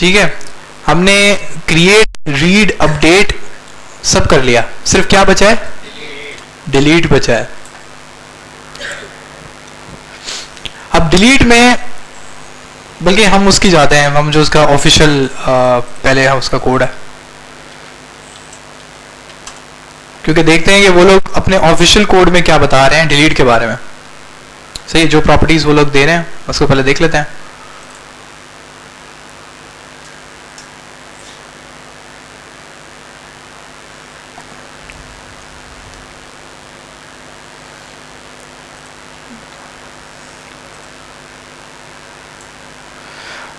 ठीक है, हमने क्रिएट, रीड, अपडेट सब कर लिया, सिर्फ क्या बचा है? डिलीट बचा है। अब डिलीट में बल्कि हम उसकी जाते हैं, हम जो उसका ऑफिशियल पहले है उसका कोड है, क्योंकि देखते हैं कि वो लोग अपने ऑफिशियल कोड में क्या बता रहे हैं डिलीट के बारे में। सही, जो प्रॉपर्टीज वो लोग दे रहे हैं उसको पहले देख लेते हैं।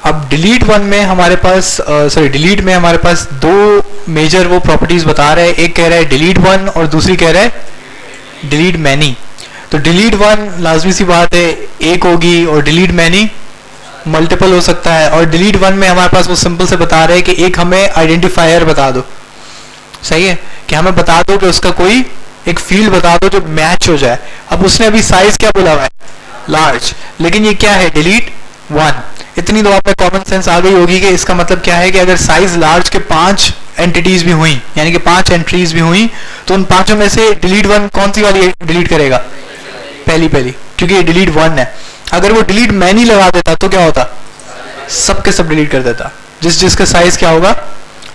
अब डिलीट वन में हमारे पास डिलीट में हमारे पास दो मेजर वो प्रॉपर्टीज बता रहे हैं, एक कह रहा है डिलीट वन और दूसरी कह रहा है डिलीट मैनी। तो डिलीट वन लाजमी सी बात है एक होगी और डिलीट मैनी मल्टीपल हो सकता है। और डिलीट वन में हमारे पास वो सिंपल से बता रहे हैं कि एक हमें आइडेंटिफायर बता दो, सही है, कि हमें बता दो कि उसका कोई एक फील्ड बता दो जो मैच हो जाए। अब उसने अभी साइज क्या बोला हुआ है? लार्ज, लेकिन ये क्या है? Delete one. इतनी तो आप में कॉमन सेंस आ गई होगी कि इसका मतलब क्या है कि अगर साइज लार्ज के 5 एंटिटीज भी हुई, यानी कि 5 एंट्रीज भी हुई, तो उन पांचों में से डिलीट वन कौन सी वाली डिलीट करेगा? पहली, क्योंकि ये डिलीट वन है। अगर वो डिलीट मैनी लगा देता तो क्या होता? सब के सब डिलीट कर देता, जिसका साइज क्या होगा?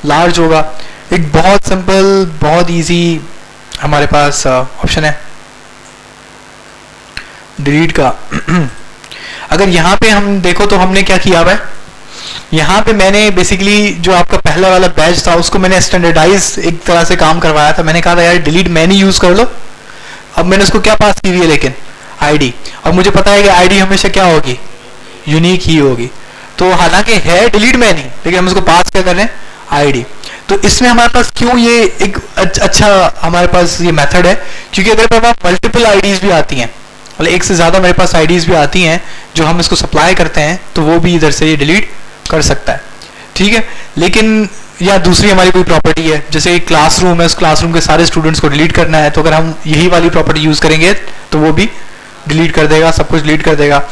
लार्ज होगा। एक बहुत सिंपल, बहुत इजी हमारे पास ऑप्शन है डिलीट का। अगर यहाँ पे हम देखो तो हमने क्या किया हुआ है, यहाँ पे मैंने बेसिकली जो आपका पहला वाला बैच था उसको मैंने स्टैंडर्डाइज एक तरह से काम करवाया था। मैंने कहा था यार डिलीट मैनी यूज कर लो। अब मैंने उसको क्या पास की हुई है? लेकिन आईडी। अब मुझे पता है कि आईडी हमेशा क्या होगी? यूनिक ही होगी। तो हालांकि है डिलीट मैनी, लेकिन हम उसको पास क्या कर रहे हैं? आईडी। तो इसमें हमारे पास क्यों ये एक अच्छा हमारे पास ये मेथड है, क्योंकि अगर मेरे पास मल्टीपल आईडीज भी आती हैं, मतलब एक से ज्यादा मेरे पास आईडीज भी आती हैं जो हम इसको सप्लाई करते हैं, तो वो भी इधर से ये डिलीट कर सकता है, ठीक है। लेकिन या दूसरी हमारी कोई प्रॉपर्टी है, जैसे एक क्लासरूम है, उस क्लासरूम के सारे स्टूडेंट्स को डिलीट करना है, तो अगर हम यही वाली प्रॉपर्टी यूज करेंगे तो वो भी डिलीट कर देगा, सब कुछ डिलीट कर देगा।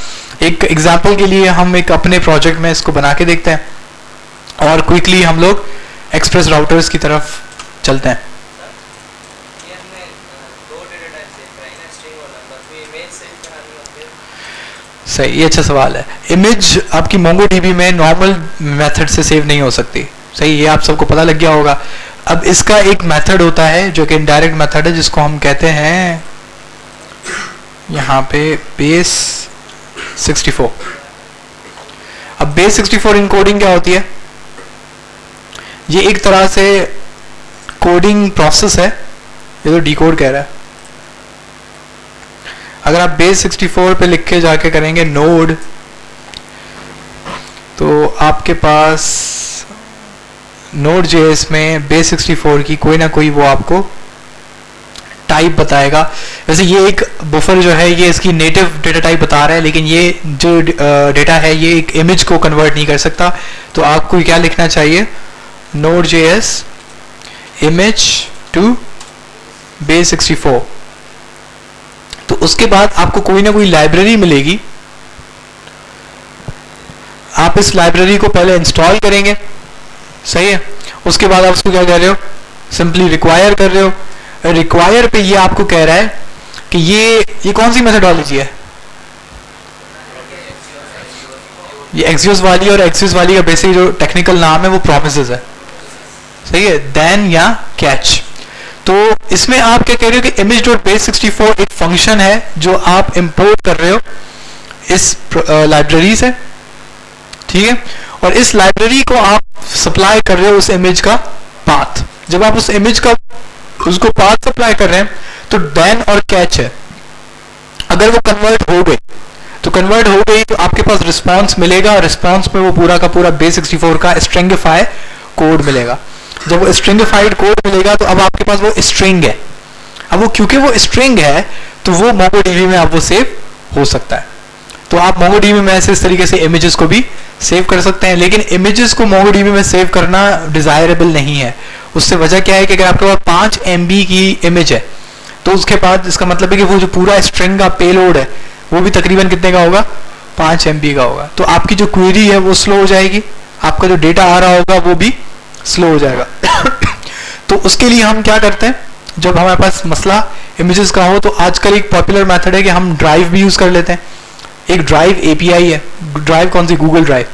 एक एग्जांपल के लिए हम एक अपने प्रोजेक्ट में इसको बना के देखते हैं और क्विकली हम लोग एक्सप्रेस राउटर्स की तरफ चलते हैं। सही, ये अच्छा सवाल है। इमेज आपकी मोंगोडीबी में नॉर्मल मेथड से सेव नहीं हो सकती, सही, ये आप सबको पता लग गया होगा। अब इसका एक मेथड होता है जो कि इनडायरेक्ट मेथड है, जिसको हम कहते हैं यहाँ पे बेस 64। अब बेस 64 इनकोडिंग क्या होती है? ये एक तरह से कोडिंग प्रोसेस है, ये तो डिकोड कह रहा है। अगर आप बेस 64 पे लिख के जाके करेंगे नोड, तो आपके पास नोड जेएस में बेस 64 की कोई ना कोई वो आपको टाइप बताएगा। वैसे ये एक बफर जो है ये इसकी नेटिव डेटा टाइप बता रहा है, लेकिन ये जो डेटा है ये एक इमेज को कन्वर्ट नहीं कर सकता। तो आपको क्या लिखना चाहिए? Node JS image to base 64। तो उसके बाद आपको कोई ना कोई लाइब्रेरी मिलेगी, आप इस लाइब्रेरी को पहले इंस्टॉल करेंगे, सही है। उसके बाद आप उसको क्या कर रहे हो? सिंपली रिक्वायर कर रहे हो। रिक्वायर पे ये आपको कह रहा है कि ये कौन सी मेथोडोलॉजी है? ये एक्सियोस वाली, और एक्सियोस वाली का बेसिक जो टेक्निकल नाम है वो प्रोमिसेस है, सही है, देन या कैच। तो इसमें आप क्या कह रहे हो कि image.base64 एक फंक्शन है जो आप इंपोर्ट कर रहे हो इस लाइब्रेरी से, ठीक है। और इस लाइब्रेरी को आप सप्लाई कर रहे हो उस इमेज का पाथ। जब आप उस इमेज का उसको पाथ सप्लाई कर रहे हैं तो देन और कैच है। अगर वो कन्वर्ट हो गई तो कन्वर्ट हो गई तो आपके पास रिस्पांस मिलेगा, और रिस्पांस में वो पूरा का पूरा base64 का स्ट्रिंगिफाई कोड मिलेगा। जब वो स्ट्रिंगिफाइड कोड मिलेगा तो अब आपके पास वो स्ट्रिंग है। अब वो क्योंकि वो स्ट्रिंग है तो वो मोंगोडीबी में आप वो सेव हो सकता है। तो आप मोंगोडीबी में ऐसे इस तरीके से इमेजेस को भी सेव कर सकते हैं, लेकिन इमेजेस को मोंगोडीबी में सेव करना डिजायरेबल नहीं है। उससे वजह क्या है कि अगर आपके पास 5 MB की इमेज है तो उसके बाद इसका मतलब है कि वो जो पूरा स्ट्रिंग का पेलोड है वो भी तकरीबन कितने का होगा? 5 MB का होगा। तो आपकी जो क्वेरी है वो स्लो हो जाएगी, आपका जो डेटा आ रहा होगा वो भी स्लो हो जाएगा। तो उसके लिए हम क्या करते हैं, जब हमारे पास मसला इमेजेस का हो, तो आजकल एक पॉपुलर मेथड है कि हम ड्राइव भी यूज कर लेते हैं। एक ड्राइव एपीआई है, ड्राइव कौन सी, गूगल ड्राइव।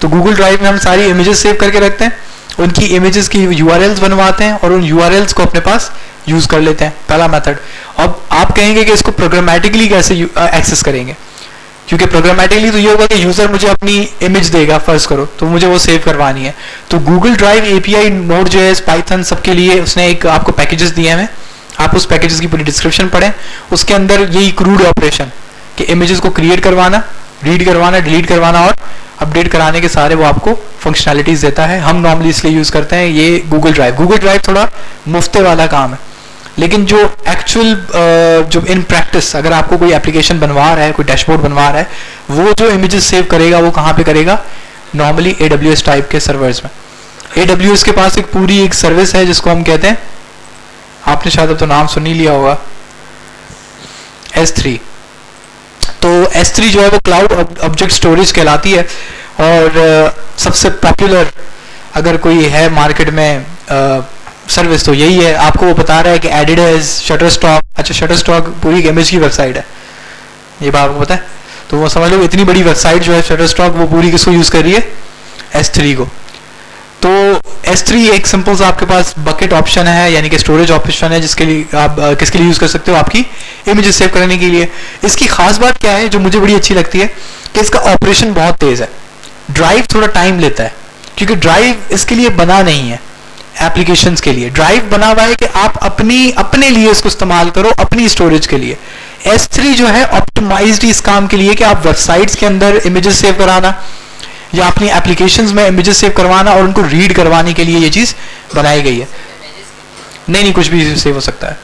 तो गूगल ड्राइव में हम सारी इमेजेस सेव करके रखते हैं, उनकी इमेजेस की यूआरएल्स बनवाते हैं और उन यूआरएल्स को अपने पास यूज कर लेते हैं, पहला मेथड। अब आप कहेंगे कि इसको प्रोग्रामेटिकली कैसे एक्सेस करेंगे, क्योंकि प्रोग्रामेटिकली तो ये होगा कि यूजर मुझे अपनी इमेज देगा, फर्ज करो, तो मुझे वो सेव करवानी है। तो Google drive API, Node.js, Python, सबके लिए उसने एक आपको पैकेजेस दिए हैं। आप उस पैकेजेस की पूरी डिस्क्रिप्शन पढ़ें, उसके अंदर यही क्रूड ऑपरेशन कि इमेजेस को क्रिएट करवाना, रीड करवाना, डिलीट करवाना और अपडेट कराने के सारे वो आपको फंक्शनैलिटीज देता है। हम नॉर्मली इसलिए यूज करते हैं ये गूगल ड्राइव थोड़ा मुफ्ते वाला काम है, लेकिन जो एक्चुअल जो इन प्रैक्टिस अगर आपको कोई एप्लीकेशन बनवा रहा है, कोई डैशबोर्ड बनवा रहा है, वो जो इमेजेस सेव करेगा वो कहाँ पे करेगा, नॉर्मली AWS टाइप के सर्वर्स में। AWS के पास एक पूरी एक सर्विस है जिसको हम कहते हैं, आपने शायद अब तो नाम सुन ही लिया होगा, S3। तो S3 जो है वो क्लाउड ऑब्जेक्ट स्टोरेज कहलाती है, और सबसे पॉपुलर अगर कोई है मार्केट में सर्विस तो यही है। आपको वो बता रहा है कि एडिडास, शटरस्टॉक, अच्छा शटरस्टॉक पूरी इमेज की वेबसाइट है, ये बात आपको पता है। तो वो समझ लो इतनी बड़ी वेबसाइट जो है शटरस्टॉक, वो पूरी किसको यूज कर रही है, S3 को। तो S3 एक सिंपल सा आपके पास बकेट ऑप्शन है, यानी कि स्टोरेज ऑप्शन है, जिसके लिए आप किसके लिए यूज कर सकते हो, आपकी इमेजेस सेव करने के लिए। इसकी खास बात क्या है जो मुझे बड़ी अच्छी लगती है, कि इसका ऑपरेशन बहुत तेज है। ड्राइव थोड़ा टाइम लेता है, क्योंकि ड्राइव इसके लिए बना नहीं है एप्लीकेशंस के लिए। ड्राइव बना हुआ है कि आप अपने लिए इसको इस्तेमाल करो, अपनी स्टोरेज के लिए। S3 जो है ऑप्टिमाइज्ड इस काम के लिए कि आप वेबसाइट्स के अंदर इमेजेस सेव कराना या अपनी एप्लीकेशंस में इमेजेस सेव करवाना और उनको रीड करवाने के लिए ये चीज बनाई गई है। नहीं, कुछ भी सेव हो सकता है,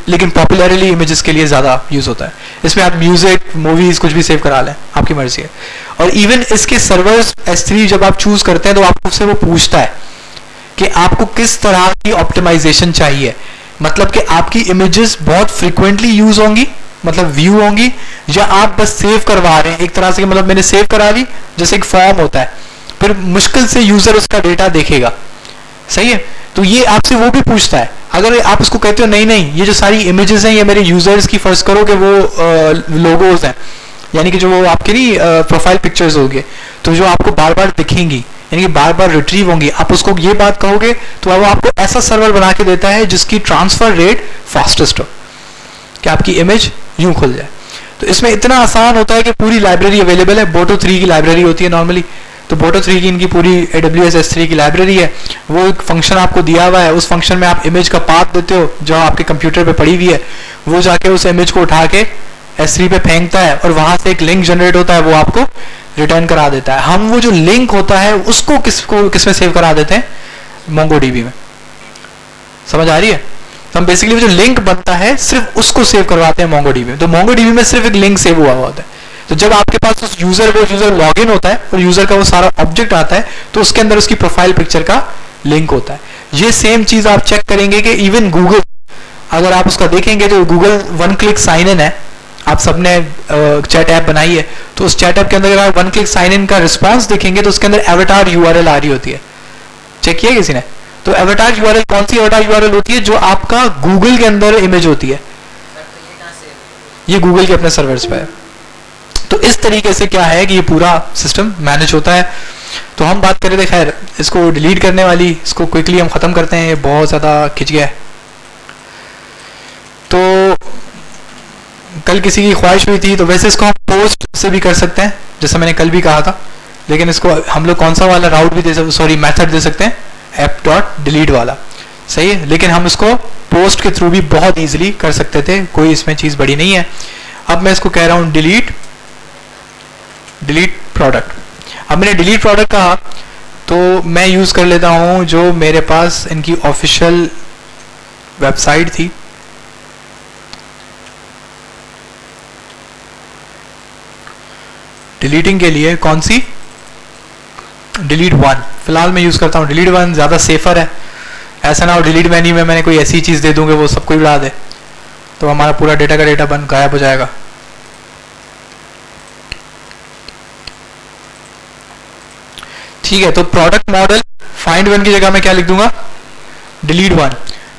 लेकिन पॉपुलरली इमेजेस के लिए ज्यादा यूज होता है। इसमें आप म्यूजिक, मूवीज कुछ भी सेव करा लें, आपकी मर्जी है। और इवन इसके सर्वर्स S3 जब आप चूज करते हैं तो आपसे वो पूछता है कि आपको किस तरह की ऑप्टिमाइजेशन चाहिए, मतलब कि आपकी इमेजेस बहुत फ्रिक्वेंटली यूज होंगी, मतलब व्यू होंगी, या आप बस सेव करवा रहे हैं एक तरह से, मतलब मैंने सेव करा दी, जैसे एक फॉर्म होता है, फिर मुश्किल से यूजर उसका डेटा देखेगा, सही है। तो ये आपसे वो भी पूछता है। अगर आप उसको कहते हो नहीं ये जो सारी इमेजेस हैं ये मेरे यूजर्स की, फर्ज करो कि वो लोगोज हैं, यानी कि जो वो आपके नहीं प्रोफाइल पिक्चर्स होंगे, तो जो आपको बार बार दिखेंगी, यानी कि बार बार रिट्रीव होंगी, आप उसको ये बात कहोगे तो वो आपको ऐसा सर्वर बना के देता है जिसकी ट्रांसफर रेट फास्टेस्ट हो, कि आपकी इमेज यूं खुल जाए। तो इसमें इतना आसान होता है कि पूरी लाइब्रेरी अवेलेबल है। बोटो 3 की लाइब्रेरी होती है नॉर्मली, तो बोटो 3 की इनकी पूरी AWS S3 की लाइब्रेरी है। वो एक फंक्शन आपको दिया हुआ है, उस फंक्शन में आप इमेज का पाथ देते हो जो आपके कंप्यूटर पे पड़ी हुई है, वो जाके उस इमेज को उठा के S3 पे फेंकता है और वहां से एक लिंक जनरेट होता है, वो आपको रिटर्न करा देता है। हम वो जो लिंक होता है उसको किसमें सेव करा देते हैं, MongoDB में। समझ आ रही है? तो हम बेसिकली जो लिंक बनता है सिर्फ उसको सेव करवाते हैं MongoDB में। तो MongoDB में सिर्फ एक लिंक सेव हुआ होता है। तो जब आपके पास उस यूजर लॉग इन होता है और यूजर का वो सारा ऑब्जेक्ट आता है, तो उसके अंदर उसकी प्रोफाइल पिक्चर का लिंक होता है। ये सेम चीज आप चेक करेंगे कि इवन गूगल, अगर आप उसका देखेंगे तो Google one click sign in है, आप सबने चैट ऐप बनाई है, तो उस चैट ऐप के अंदर अगर आप वन क्लिक साइन इन का रिस्पॉन्स देखेंगे तो उसके अंदर एवेटार URL आ रही होती है। चेक किया किसी ने? तो एवेटार URL कौन सी एवेटार URL होती है? जो आपका गूगल के अंदर इमेज होती है, ये गूगल के अपने सर्वर्स पे है। तो इस तरीके से क्या है कि ये पूरा सिस्टम मैनेज होता है। तो हम बात कर रहे थे, खैर इसको डिलीट करने वाली, इसको क्विकली हम खत्म करते हैं, ये बहुत ज्यादा खिंच गया है। तो कल किसी की ख्वाहिश हुई थी, तो वैसे इसको हम पोस्ट से भी कर सकते हैं, जैसा मैंने कल भी कहा था, लेकिन इसको हम लोग कौन सा वाला राउट भी दे सकते, सॉरी मेथड दे सकते हैं, app.delete वाला, सही है। लेकिन हम इसको पोस्ट के थ्रू भी बहुत इजीली कर सकते थे, कोई इसमें चीज बड़ी नहीं है। अब मैं इसको कह रहा हूं डिलीट प्रोडक्ट। अब मैंने डिलीट प्रोडक्ट कहा तो मैं यूज कर लेता हूं जो मेरे पास इनकी ऑफिशियल वेबसाइट थी, डिलीटिंग के लिए। कौन सी? डिलीट 1 फिलहाल मैं यूज करता हूँ। डिलीट 1 ज्यादा सेफर है। ऐसा ना हो डिलीट मेन्यू में मैंने कोई ऐसी चीज दे दूंगा वो सबको उड़ा दे, तो हमारा पूरा डेटा का डेटा बन गायब हो जाएगा। ठीक है, तो प्रोडक्ट मॉडल फाइंड वन की जगह मैं क्या लिख दूंगा, डिलीट वन।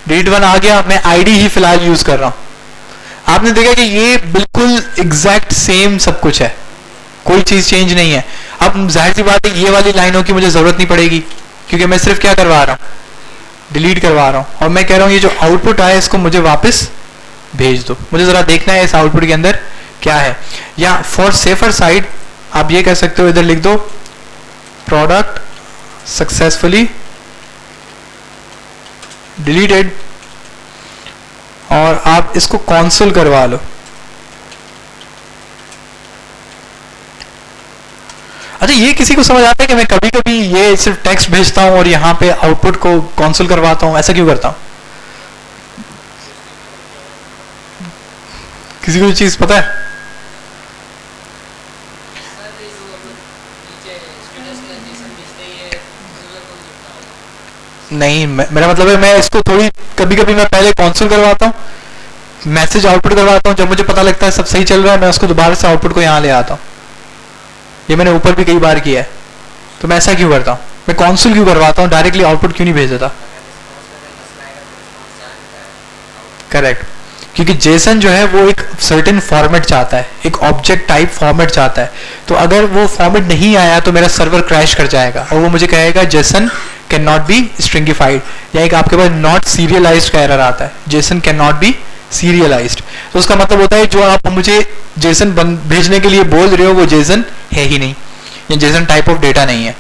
डिलीट वन आ गया, मैं आईडी ही फिलहाल यूज कर रहा हूं। आपने देखा कि ये बिल्कुल एग्जैक्ट सेम सब कुछ है, कोई चीज चेंज नहीं है। अब जाहिर सी बात है ये वाली लाइनों की मुझे जरूरत नहीं पड़ेगी, क्योंकि मैं सिर्फ क्या करवा रहा हूं, डिलीट करवा रहा हूं। और मैं कह रहा हूं ये जो आउटपुट आया इसको मुझे वापस भेज दो, मुझे जरा देखना है इस आउटपुट के अंदर क्या है। या फॉर सेफर साइड आप ये कह सकते हो, इधर लिख दो प्रोडक्ट सक्सेसफुली डिलीटेड, और आप इसको कॉन्सोल करवा लो। अच्छा, ये किसी को समझ आता है कि मैं कभी कभी ये सिर्फ टेक्स्ट भेजता हूं और यहां पे आउटपुट को कॉन्सोल करवाता हूं, ऐसा क्यों करता हूं? किसी को चीज पता है? नहीं, मेरा मतलब है मैं इसको थोड़ी कभी कभी मैं पहले कॉन्सोल करवाता हूँ, मैसेज आउटपुट करवाता हूँ, जब मुझे पता लगता है सब सही चल रहा है मैं उसको दोबारा से आउटपुट को यहाँ ले आता हूँ। ये मैंने ऊपर भी कई बार किया है। तो मैं ऐसा क्यों करता हूँ, मैं कॉन्सोल क्यों करवाता हूँ, डायरेक्टली आउटपुट क्यों नहीं भेज देता? करेक्ट, क्योंकि जेसन जो है वो एक सर्टेन फॉर्मेट चाहता है, एक ऑब्जेक्ट टाइप फॉर्मेट चाहता है। तो अगर वो फॉर्मेट नहीं आया तो मेरा सर्वर क्रैश कर जाएगा और वो मुझे कहेगा जेसन कैन नॉट बी स्ट्रिंगिफाइड, या एक आपके पास नॉट सीरियलाइज्ड का एरर आता है, Jason can not be serialised. तो उसका मतलब होता है जो आप मुझे जेसन भेजने के लिए बोल रहे हो वो जेसन है ही नहीं, या जेसन टाइप ऑफ डेटा नहीं है।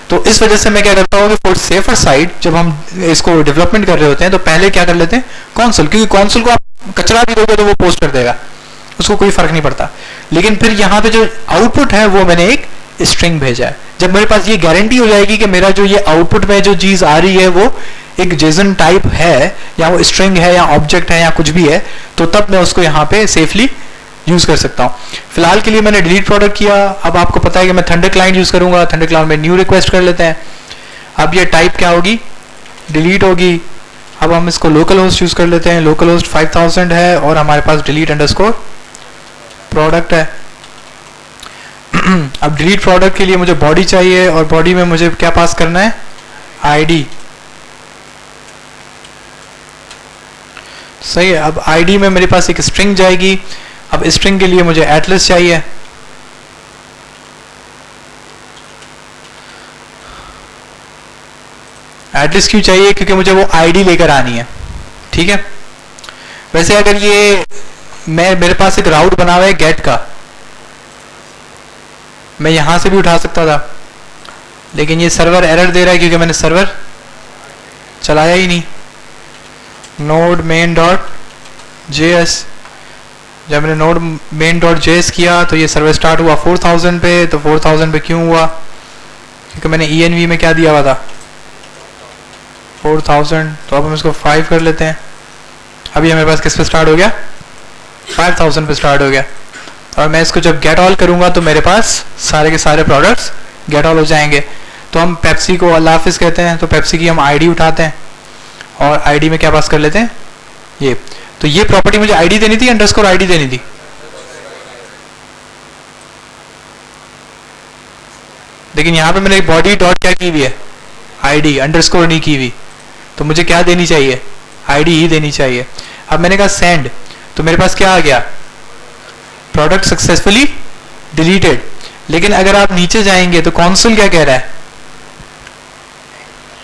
तो इस वजह से मैं क्या करता हूँ कि फॉर सेफर साइड जब हम इसको डेवलपमेंट कर रहे होते हैं तो पहले क्या कर लेते हैं, कॉन्सोल, क्योंकि कॉन्सोल को आप कचरा भी दोगे तो वो पोस्ट कर देगा, उसको कोई फर्क नहीं पड़ता। लेकिन फिर यहाँ पे जो आउटपुट है वो मैंने एक स्ट्रिंग भेजा है। जब मेरे पास ये गारंटी हो जाएगी कि मेरा जो ये आउटपुट में जो चीज आ रही है वो एक जेसन टाइप है, या वो स्ट्रिंग है, या ऑब्जेक्ट है, या कुछ भी है, तो तब मैं उसको यहाँ पे सेफली यूज कर सकता हूँ। फिलहाल के लिए मैंने डिलीट प्रोडक्ट किया। अब आपको पता है कि मैं थंडर क्लाइंट यूज करूंगा, थंडर क्लाइंट में न्यू रिक्वेस्ट कर लेते हैं। अब ये टाइप क्या होगी, डिलीट होगी। अब हम इसको लोकल होस्ट यूज कर लेते हैं, लोकल होस्ट 5000 है और हमारे पास डिलीट अंडरस्कोर प्रोडक्ट है। अब डिलीट प्रोडक्ट के लिए मुझे बॉडी चाहिए और बॉडी में मुझे क्या पास करना है, आईडी। सही है, अब आईडी में मेरे पास एक स्ट्रिंग जाएगी। अब स्ट्रिंग के लिए मुझे एटलस चाहिए। एटलस क्यों चाहिए, क्योंकि मुझे वो आईडी लेकर आनी है। ठीक है, वैसे अगर ये मेरे पास एक राउट बना हुआ है गेट का, मैं यहां से भी उठा सकता था, लेकिन ये सर्वर एरर दे रहा है क्योंकि मैंने सर्वर चलाया ही नहीं। नोड मेन डॉट जेएस, जब मैंने नोड मेन डॉट जेएस किया तो ये सर्वर स्टार्ट हुआ 4000 पे। तो 4000 पे क्यों हुआ, क्योंकि मैंने ENV में क्या दिया हुआ था, 4000। तो अब हम इसको 5 कर लेते हैं। अभी हमारे पास किस पे स्टार्ट हो गया, 5000 पे स्टार्ट हो गया। और मैं इसको जब गेट ऑल करूंगा तो मेरे पास सारे के सारे प्रोडक्ट्स गेट ऑल हो जाएंगे। तो हम पेप्सी को अल्लाह हाफिज कहते हैं, तो पेप्सी की हम आईडी उठाते हैं और आईडी में क्या पास कर लेते हैं, ये। तो ये प्रॉपर्टी मुझे आईडी देनी थी, अंडरस्कोर आईडी देनी थी। लेकिन यहाँ पे मैंने बॉडी डॉट क्या की हुई है, आईडी, अंडरस्कोर नहीं की हुई। तो मुझे क्या देनी चाहिए, आईडी ही देनी चाहिए। अब मैंने कहा सेंड, तो मेरे पास क्या आ गया, प्रोडक्ट सक्सेसफुली डिलीटेड। लेकिन अगर आप नीचे जाएंगे तो कॉन्सोल क्या कह रहा है,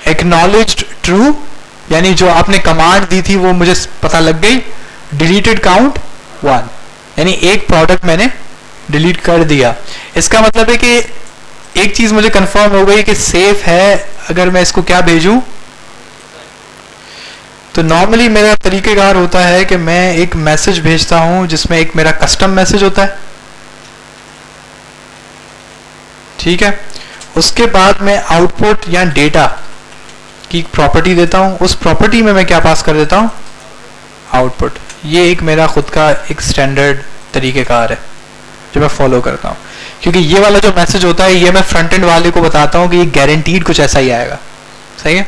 एक्नॉलेज्ड ट्रू, यानी जो आपने कमांड दी थी वो मुझे पता लग गई, डिलीटेड काउंट 1, यानी एक प्रोडक्ट मैंने डिलीट कर दिया। इसका मतलब है कि एक चीज मुझे कंफर्म हो गई कि सेफ है। अगर मैं इसको क्या भेजूं, तो नॉर्मली मेरा तरीकेकार होता है कि मैं एक मैसेज भेजता हूं जिसमें एक मेरा कस्टम मैसेज होता है। ठीक है, उसके बाद मैं आउटपुट या डेटा की प्रॉपर्टी देता हूं, उस प्रॉपर्टी में मैं क्या पास कर देता हूं, आउटपुट। ये एक मेरा खुद का एक स्टैंडर्ड तरीकेकार है जो मैं फॉलो करता हूं, क्योंकि ये वाला जो मैसेज होता है ये मैं फ्रंट एंड वाले को बताता हूं कि ये गारंटीड कुछ ऐसा ही आएगा। सही है,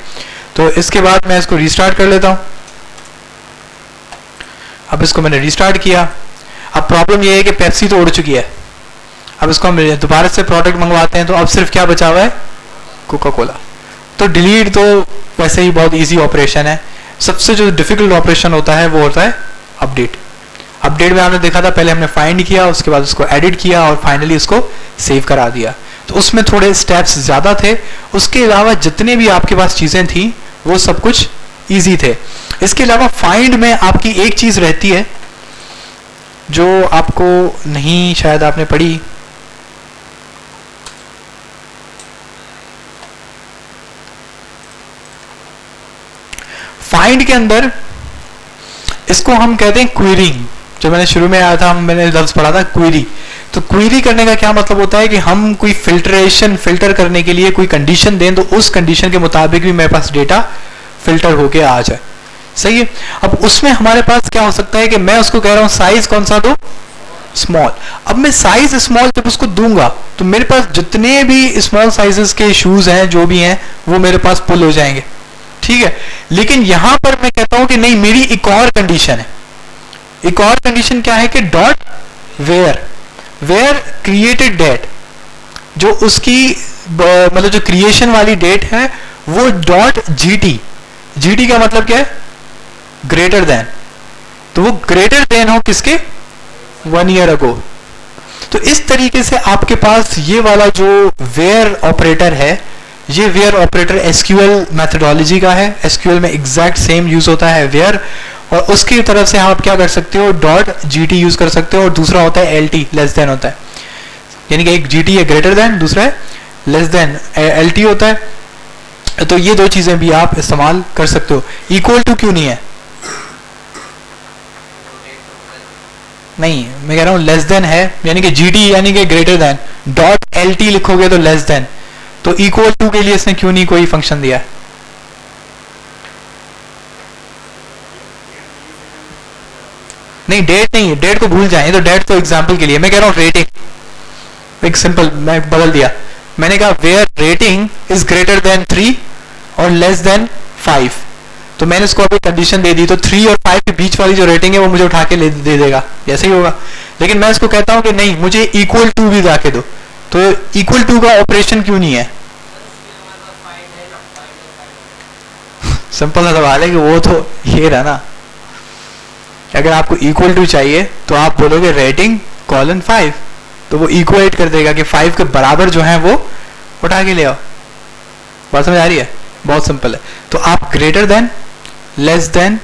तो इसके बाद मैं इसको रीस्टार्ट कर लेता हूं। अब इसको मैंने रीस्टार्ट किया। अब प्रॉब्लम ये है कि पेप्सी तो उड़ चुकी है। अब इसको हम दोबारा से प्रोडक्ट मंगवाते हैं, तो अब सिर्फ क्या बचा हुआ है, कोका कोला। तो डिलीट तो वैसे ही बहुत इजी ऑपरेशन है। सबसे जो डिफिकल्ट ऑपरेशन होता है वो होता है अपडेट। अपडेट में हमने देखा था, पहले हमने फाइंड किया, उसके बाद उसको एडिट किया और फाइनली उसको सेव करा दिया। तो उसमें थोड़े स्टेप्स ज़्यादा थे। उसके अलावा जितने भी आपके पास चीज़ें थी वो सब कुछ ईजी थे। इसके अलावा फाइंड में आपकी एक चीज़ रहती है जो आपको नहीं, शायद आपने पढ़ी, फाइंड के अंदर इसको हम कहते हैं क्वेरीइंग। जो मैंने शुरू में आया था, मैंने लफ्ज पढ़ा था क्वेरी। तो क्वेरी करने का क्या मतलब होता है कि हम कोई फिल्टर करने के लिए कोई कंडीशन दें तो उस कंडीशन के मुताबिक भी मेरे पास डेटा फिल्टर होके आ जाए। सही है। अब उसमें हमारे पास क्या हो सकता है कि मैं उसको कह रहा हूं साइज कौन सा दो, स्मॉल। अब मैं साइज स्मॉल जब उसको दूंगा तो मेरे पास जितने भी स्मॉल साइजेस के शूज हैं जो भी हैं वो मेरे पास पुल हो जाएंगे। ठीक है। लेकिन यहां पर मैं कहता हूं कि नहीं, मेरी एक और कंडीशन है। एक और कंडीशन क्या है कि डॉट वेयर क्रिएटेड डेट, जो उसकी मतलब जो क्रिएशन वाली डेट है वो डॉट जीटी का मतलब क्या है, ग्रेटर देन। तो वो ग्रेटर देन हो किसके, 1 ईयर अगो। तो इस तरीके से आपके पास ये वाला जो वेयर ऑपरेटर है, ये वेयर ऑपरेटर एसक्यूएल मेथोडोलॉजी का है। एसक्यूएल में एग्जैक्ट सेम यूज होता है वेयर, और उसकी तरफ से आप क्या कर सकते हो, डॉट जीटी यूज कर सकते हो। और दूसरा होता है एलटी, लेस देन होता है। यानी कि एक जीटी है ग्रेटर देन, दूसरा है लेस देन, एलटी होता है। तो ये दो चीजें भी आप इस्तेमाल कर सकते हो। इक्वल टू क्यों नहीं है, नहीं मैं कह रहा हूं लेस देन है, यानी कि जीटी यानी कि ग्रेटर देन, डॉट एलटी लिखोगे तो लेस देन। तो इक्वल टू के लिए इसने क्यों नहीं कोई फंक्शन दिया है? नहीं, डेट नहीं है, डेट को भूल जाए। तो डेट तो एग्जांपल के लिए मैं कह रहा हूं रेटिंग, एक सिंपल मैं बदल दिया। मैंने कहा where rating is greater than 3 और लेस देन 5। तो मैंने इसको अभी कंडीशन दे दी, तो 3 और 5 के बीच वाली जो रेटिंग है वो मुझे उठा के दे देगा, जैसे ही होगा। लेकिन मैं इसको कहता हूं कि नहीं, मुझे इक्वल टू भी जाके दो। तो इक्वल टू का ऑपरेशन क्यों नहीं है? सिंपल सा सवाल है कि वो तो ये रहा ना, अगर आपको इक्वल टू चाहिए तो आप बोलोगे रेटिंग कॉलन 5, तो वो इक्वेट कर देगा कि 5 के बराबर जो है वो उठा के ले आओ। बात समझ आ रही है? बहुत सिंपल है। तो आप greater than, less than,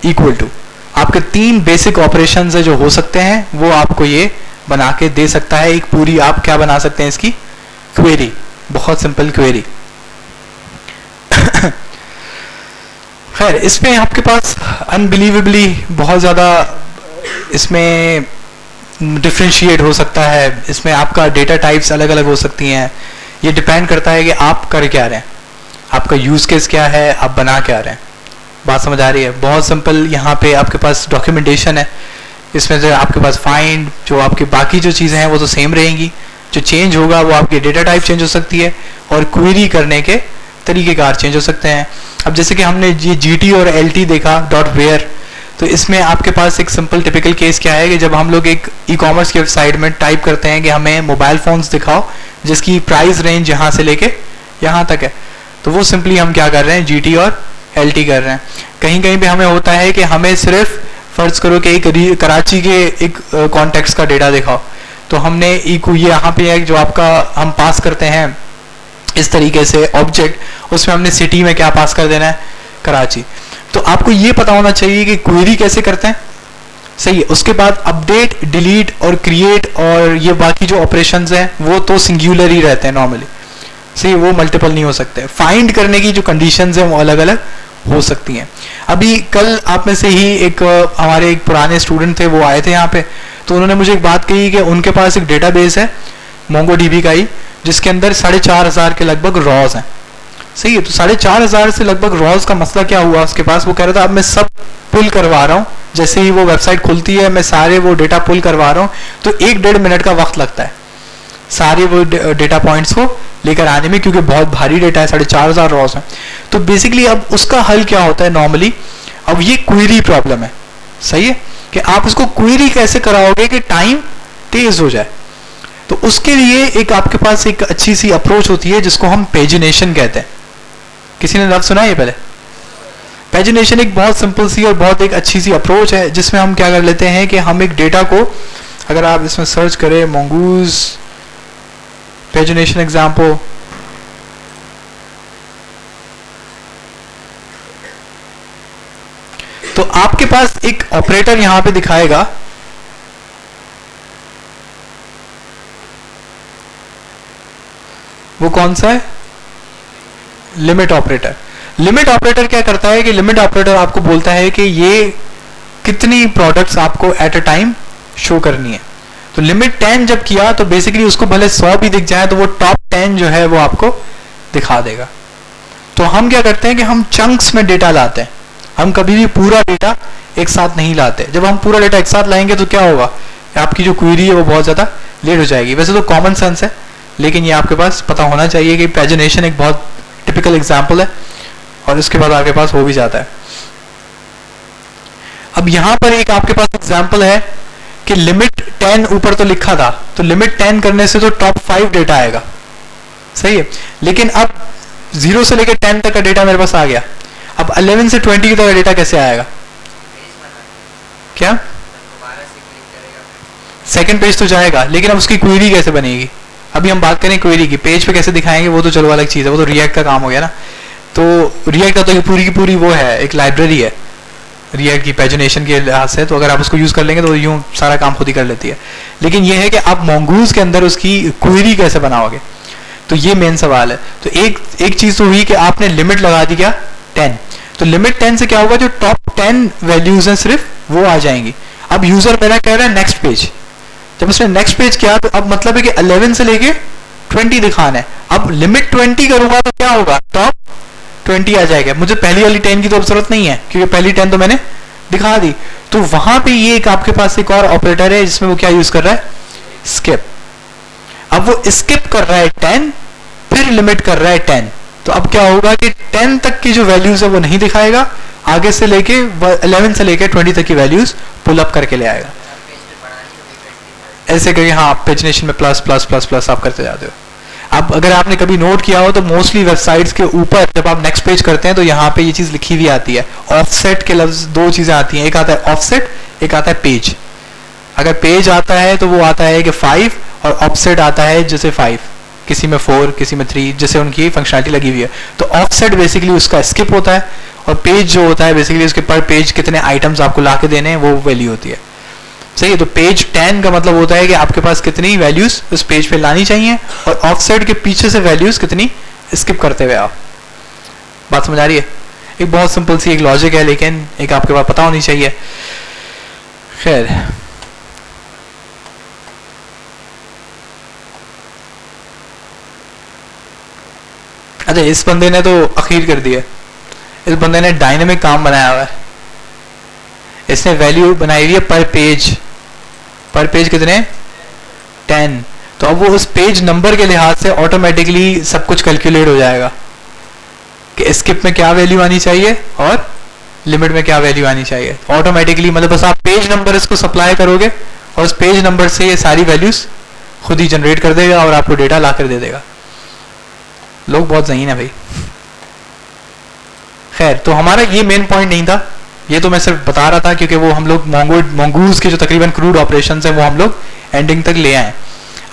equal to, आपके 3 बेसिक ऑपरेशंस है जो हो सकते हैं, वो आपको ये बना के दे सकता है। एक पूरी आप क्या बना सकते हैं इसकी, क्वेरी, बहुत सिंपल क्वेरी। खैर, इसमें आपके पास अनबिलीवेबली बहुत ज़्यादा इसमें डिफ्रेंशिएट हो सकता है। इसमें आपका डेटा टाइप्स अलग अलग हो सकती हैं। ये डिपेंड करता है कि आप कर क्या रहे हैं, आपका यूज़ केस क्या है, आप बना क्या रहे हैं। बात समझ आ रही है? बहुत सिंपल। यहाँ पे आपके पास डॉक्यूमेंटेशन है, इसमें जो आपके पास फाइंड, जो आपकी बाकी जो चीज़ें हैं वो तो सेम रहेंगी। जो चेंज होगा वो आपकी डेटा टाइप चेंज हो सकती है और क्वेरी करने के तरीक़ेकार चेंज हो सकते हैं। अब जैसे कि हमने ये जीटी और एलटी देखा, डॉट वेयर, तो इसमें आपके पास एक सिंपल टिपिकल केस क्या है कि जब हम लोग एक ई कॉमर्स की वेबसाइट में टाइप करते हैं कि हमें मोबाइल फ़ोन्स दिखाओ जिसकी प्राइस रेंज यहाँ से लेके यहाँ तक है, तो वो सिंपली हम क्या कर रहे हैं, जीटी और एलटी कर रहे हैं। कहीं कहीं पे हमें होता है कि हमें सिर्फ फर्ज करो कि एक कराची के एक कॉन्टेक्स्ट का डेटा दिखाओ, तो हमने ये यहाँ पे जो आपका हम पास करते हैं इस तरीके से ऑब्जेक्ट, उसमें हमने सिटी में क्या पास कर देना है, कराची। तो आपको ये पता होना चाहिए कि क्वेरी कैसे करते हैं। सही है। उसके बाद अपडेट, डिलीट और क्रिएट और ये बाकी जो ऑपरेशंस हैं वो तो सिंगुलर ही रहते हैं नॉर्मली। सही, वो मल्टीपल नहीं हो सकते। फाइंड करने की जो कंडीशंस हैं वो अलग अलग हो सकती हैं। अभी कल आप में से ही एक हमारे एक पुराने स्टूडेंट थे, वो आए थे यहाँ पे, तो उन्होंने मुझे एक बात कही कि उनके पास एक डेटाबेस है मोंगोडीबी का ही, जिसके अंदर 4500 के लगभग रॉज हैं। सही है। तो 4500 से लगभग रॉज का मसला क्या हुआ उसके पास, वो कह रहा था अब मैं सब पुल करवा रहा हूँ, जैसे ही वो वेबसाइट खुलती है मैं सारे वो डेटा पुल करवा रहा हूँ, तो 1-1.5 मिनट का वक्त लगता है सारे वो डेटा पॉइंट्स को लेकर आने में, क्योंकि बहुत भारी डेटा है, 4500 रॉज हैं। तो बेसिकली अब उसका हल क्या होता है नॉर्मली, अब ये क्वेरी प्रॉब्लम है। सही है कि आप उसको क्वेरी कैसे कराओगे कि टाइम तेज हो जाए। तो उसके लिए एक आपके पास एक अच्छी सी अप्रोच होती है जिसको हम पेजिनेशन कहते हैं। किसी ने लफ्ज सुना है ये पहले? पेजिनेशन एक बहुत सिंपल सी और बहुत एक अच्छी सी अप्रोच है जिसमें हम क्या कर लेते हैं कि हम एक डेटा को, अगर आप इसमें सर्च करें mongoose पेजिनेशन एग्जाम्पल, तो आपके पास एक ऑपरेटर यहां पे दिखाएगा, वो कौन सा है? Limit operator. लिमिट ऑपरेटर क्या करता है कि लिमिट ऑपरेटर आपको बोलता है कि ये कितनी प्रोडक्ट्स आपको एट अ टाइम शो करनी है। तो लिमिट 10 जब किया तो बेसिकली उसको भले 100 भी दिख जाए तो वो टॉप 10 जो है वो आपको दिखा देगा। तो हम क्या करते हैं कि हम चंक्स में डेटा लाते हैं, हम कभी भी पूरा डेटा एक साथ नहीं लाते। जब हम पूरा डेटा एक साथ लाएंगे तो क्या होगा, आपकी जो क्वेरी है वो बहुत ज़्यादा लेट हो जाएगी। वैसे तो कॉमन सेंस है, लेकिन ये आपके पास पता होना चाहिए कि पेजिनेशन एक बहुत टिपिकल एग्जाम्पल है और इसके बाद आपके पास हो भी जाता है। अब यहां पर एक आपके पास एग्जाम्पल है कि लिमिट 10 ऊपर तो लिखा था, तो लिमिट 10 करने से तो टॉप 5 डेटा आएगा, सही है। लेकिन अब 0 से लेकर 10 तक का डेटा मेरे पास आ गया। अब 11 से 20 तक का डेटा कैसे आएगा? क्या सेकंड पेज तो जाएगा, लेकिन अब उसकी क्वेरी कैसे बनेगी? अभी हम बात करें क्वेरी की, पेज पे कैसे दिखाएंगे वो तो चलो अलग चीज है, वो तो रिएक्ट का काम हो गया ना। तो रिएक्ट का तो पूरी की पूरी वो है, एक लाइब्रेरी है रिएक्ट की पेजिनेशन के लिहाज से, तो अगर आप उसको यूज कर लेंगे तो यूं सारा काम खुद ही कर लेती है। लेकिन ये है कि आप mongoose के अंदर उसकी क्वेरी कैसे बनाओगे, तो ये मेन सवाल है। तो एक चीज तो हुई कि आपने लिमिट लगा दी क्या 10, तो लिमिट 10 से क्या होगा, जो टॉप 10 वैल्यूज हैं सिर्फ वो आ जाएंगी। अब यूजर मेरा कह रहा है नेक्स्ट पेज, जब उसने नेक्स्ट पेज किया तो अब मतलब है कि 11 से लेके 20 दिखाना है। अब लिमिट 20 करूंगा तो क्या होगा, टॉप 20 आ जाएगा। मुझे पहली वाली 10 की तो अब जरूरत नहीं है क्योंकि पहली 10 तो मैंने दिखा दी। तो वहां पे ये एक आपके पास एक और ऑपरेटर है जिसमें वो क्या यूज कर रहा है, स्किप। अब वो स्किप कर रहा है 10, फिर लिमिट कर रहा है 10। तो अब क्या होगा कि 10 तक की जो वैल्यूज है वो नहीं दिखाएगा, आगे से लेके 11 से लेके 20 तक की वैल्यूज पुल अप करके ले आएगा। ऐसे करके हाँ, पेजिनेशन में प्लस प्लस प्लस प्लस आप करते जाते हो। अब अगर आपने कभी नोट किया हो तो मोस्टली वेबसाइट्स के ऊपर जब आप नेक्स्ट पेज करते हैं तो यहाँ पे ये चीज लिखी हुई आती है। ऑफसेट के लफ्ज, दो चीजें आती हैं, एक आता है ऑफसेट, एक आता है पेज। अगर पेज आता है तो वो आता है कि 5 और ऑफसेट आता है जैसे 5, किसी में 4, किसी में 3, जैसे उनकी फंक्शनलिटी लगी हुई है। तो ऑफसेट बेसिकली उसका स्किप होता है और पेज जो होता है बेसिकली उसके पर पेज कितने आइटम्स आपको ला के देने हैं वो वैल्यू होती है, सही है। तो पेज 10 का मतलब होता है कि आपके पास कितनी वैल्यूज उस पेज पे लानी चाहिए और ऑफसेट के पीछे से वैल्यूज कितनी स्किप करते हुए आओ। बात समझ आ रही है? एक बहुत सिंपल सी एक लॉजिक है, लेकिन एक आपके पास पता होनी चाहिए। खैर, अच्छा इस बंदे ने तो अखीर कर दिया, इस बंदे ने डायनेमिक काम बनाया हुआ है। इसने वैल्यू बनाई हुई है पर पेज कितने 10। तो अब वो उस पेज नंबर के लिहाज से ऑटोमेटिकली सब कुछ कैलकुलेट हो जाएगा कि स्किप में क्या वैल्यू आनी चाहिए और लिमिट में क्या वैल्यू आनी चाहिए। ऑटोमेटिकली मतलब बस आप पेज नंबर इसको सप्लाई करोगे और उस पेज नंबर से ये सारी वैल्यूज खुद ही जनरेट कर देगा और आपको डेटा ला कर दे देगा। लोग बहुत ज़हीन है भाई। खैर, तो हमारा ये मेन पॉइंट नहीं था, ये तो मैं सिर्फ बता रहा था क्योंकि वो हम लोग mongoose के जो तकरीबन क्रूड ऑपरेशंस हैं वो हम लोग एंडिंग तक ले आए।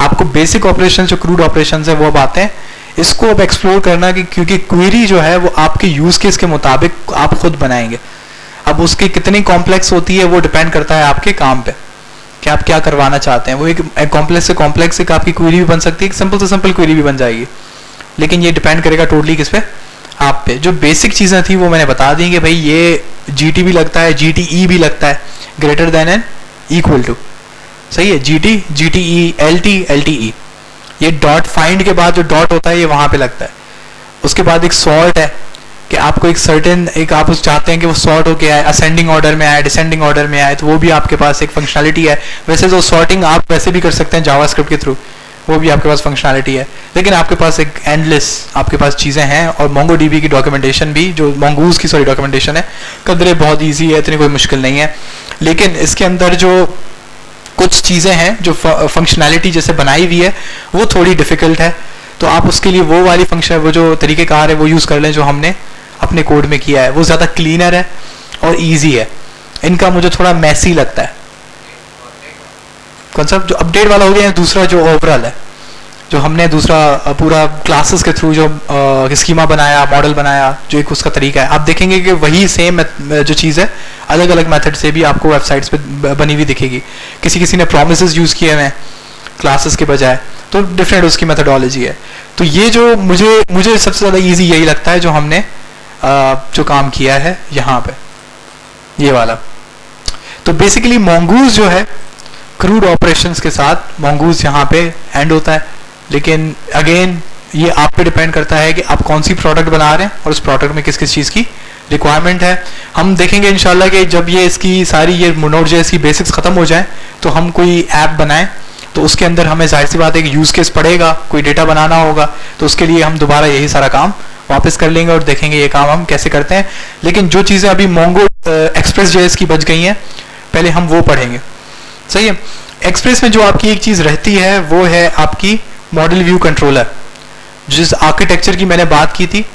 आपको बेसिक ऑपरेशन जो क्रूड ऑपरेशंस हैं वो अब आते हैं, इसको अब एक्सप्लोर करना कि क्योंकि क्वेरी जो है वो आपके यूज केस के मुताबिक आप खुद बनाएंगे। अब उसकी कितनी कॉम्प्लेक्स होती है वो डिपेंड करता है आपके काम पे कि आप क्या करवाना चाहते हैं। वो एक कॉम्प्लेक्स से कॉम्प्लेक्स एक आपकी क्वेरी भी बन सकती है, एक सिंपल से सिंपल क्वेरी भी बन जाएगी, लेकिन ये डिपेंड करेगा टोटली किस पे, आप पे। जो बेसिक चीज़ें थी वो मैंने बता दी कि भाई ये GT भी लगता है, GTE भी लगता है, greater than and equal to, सही है। GT, GTE, LT, LTE, ये डॉट फाइंड के बाद जो डॉट होता है ये वहां पे लगता है। उसके बाद एक सॉर्ट है कि आपको एक सर्टेन एक आप उस चाहते हैं कि वो सॉर्ट होके आए, असेंडिंग ऑर्डर में आए, डिसेंडिंग ऑर्डर में आए, तो वो भी आपके पास एक फंक्शनलिटी है। वैसे तो सॉर्टिंग आप वैसे भी कर सकते हैं जावास्क्रिप्ट के थ्रू, वो भी आपके पास फंक्शनलिटी है, लेकिन आपके पास एक एंडलेस आपके पास चीज़ें हैं। और MongoDB की डॉक्यूमेंटेशन भी, जो mongoose की डॉक्यूमेंटेशन है, कदरे बहुत इजी है, इतनी कोई मुश्किल नहीं है। लेकिन इसके अंदर जो कुछ चीज़ें हैं जो फंक्शनैलिटी जैसे बनाई हुई है वो थोड़ी डिफ़िकल्ट है, तो आप उसके लिए वो वाली फंक्शन, वो जो तरीक़ेकार है वो यूज़ कर लें जो हमने अपने कोड में किया है, वो ज़्यादा क्लीनर है और ईजी है। इनका मुझे थोड़ा मैसी लगता है। कॉन्सेप्ट जो अपडेट वाला हो गया है, दूसरा जो ओवरऑल है, जो हमने दूसरा पूरा क्लासेस के थ्रू जो स्कीमा बनाया, मॉडल बनाया, जो एक उसका तरीका है, आप देखेंगे कि वही सेम जो चीज़ है अलग अलग मेथड से भी आपको वेबसाइट्स पे बनी हुई दिखेगी। किसी ने प्रोमिसेस यूज़ किए हैं क्लासेस के बजाय, तो डिफरेंट उसकी मेथडोलॉजी है। तो ये जो मुझे सबसे ज़्यादा ईजी यही लगता है जो हमने जो काम किया है यहाँ पे, ये वाला। तो बेसिकली मोंगूज जो है क्रूड ऑपरेशंस के साथ मोंगूज यहाँ पे एंड होता है, लेकिन अगेन ये आप पे डिपेंड करता है कि आप कौन सी प्रोडक्ट बना रहे हैं और उस प्रोडक्ट में किस किस चीज़ की रिक्वायरमेंट है। हम देखेंगे इंशाल्लाह कि जब ये इसकी सारी ये Node.js की बेसिक्स ख़त्म हो जाए तो हम कोई ऐप बनाएं, तो उसके अंदर हमें जाहिर सी बात है कि यूज़ केस पड़ेगा, कोई डेटा बनाना होगा, तो उसके लिए हम दोबारा यही सारा काम वापस कर लेंगे और देखेंगे ये काम हम कैसे करते हैं। लेकिन जो चीज़ें अभी मोंगो एक्सप्रेस.js की बच गई हैं, पहले हम वो पढ़ेंगे, सही है। एक्सप्रेस में जो आपकी एक चीज़ रहती है वो है आपकी मॉडल व्यू कंट्रोलर। जिस आर्किटेक्चर की मैंने बात की थी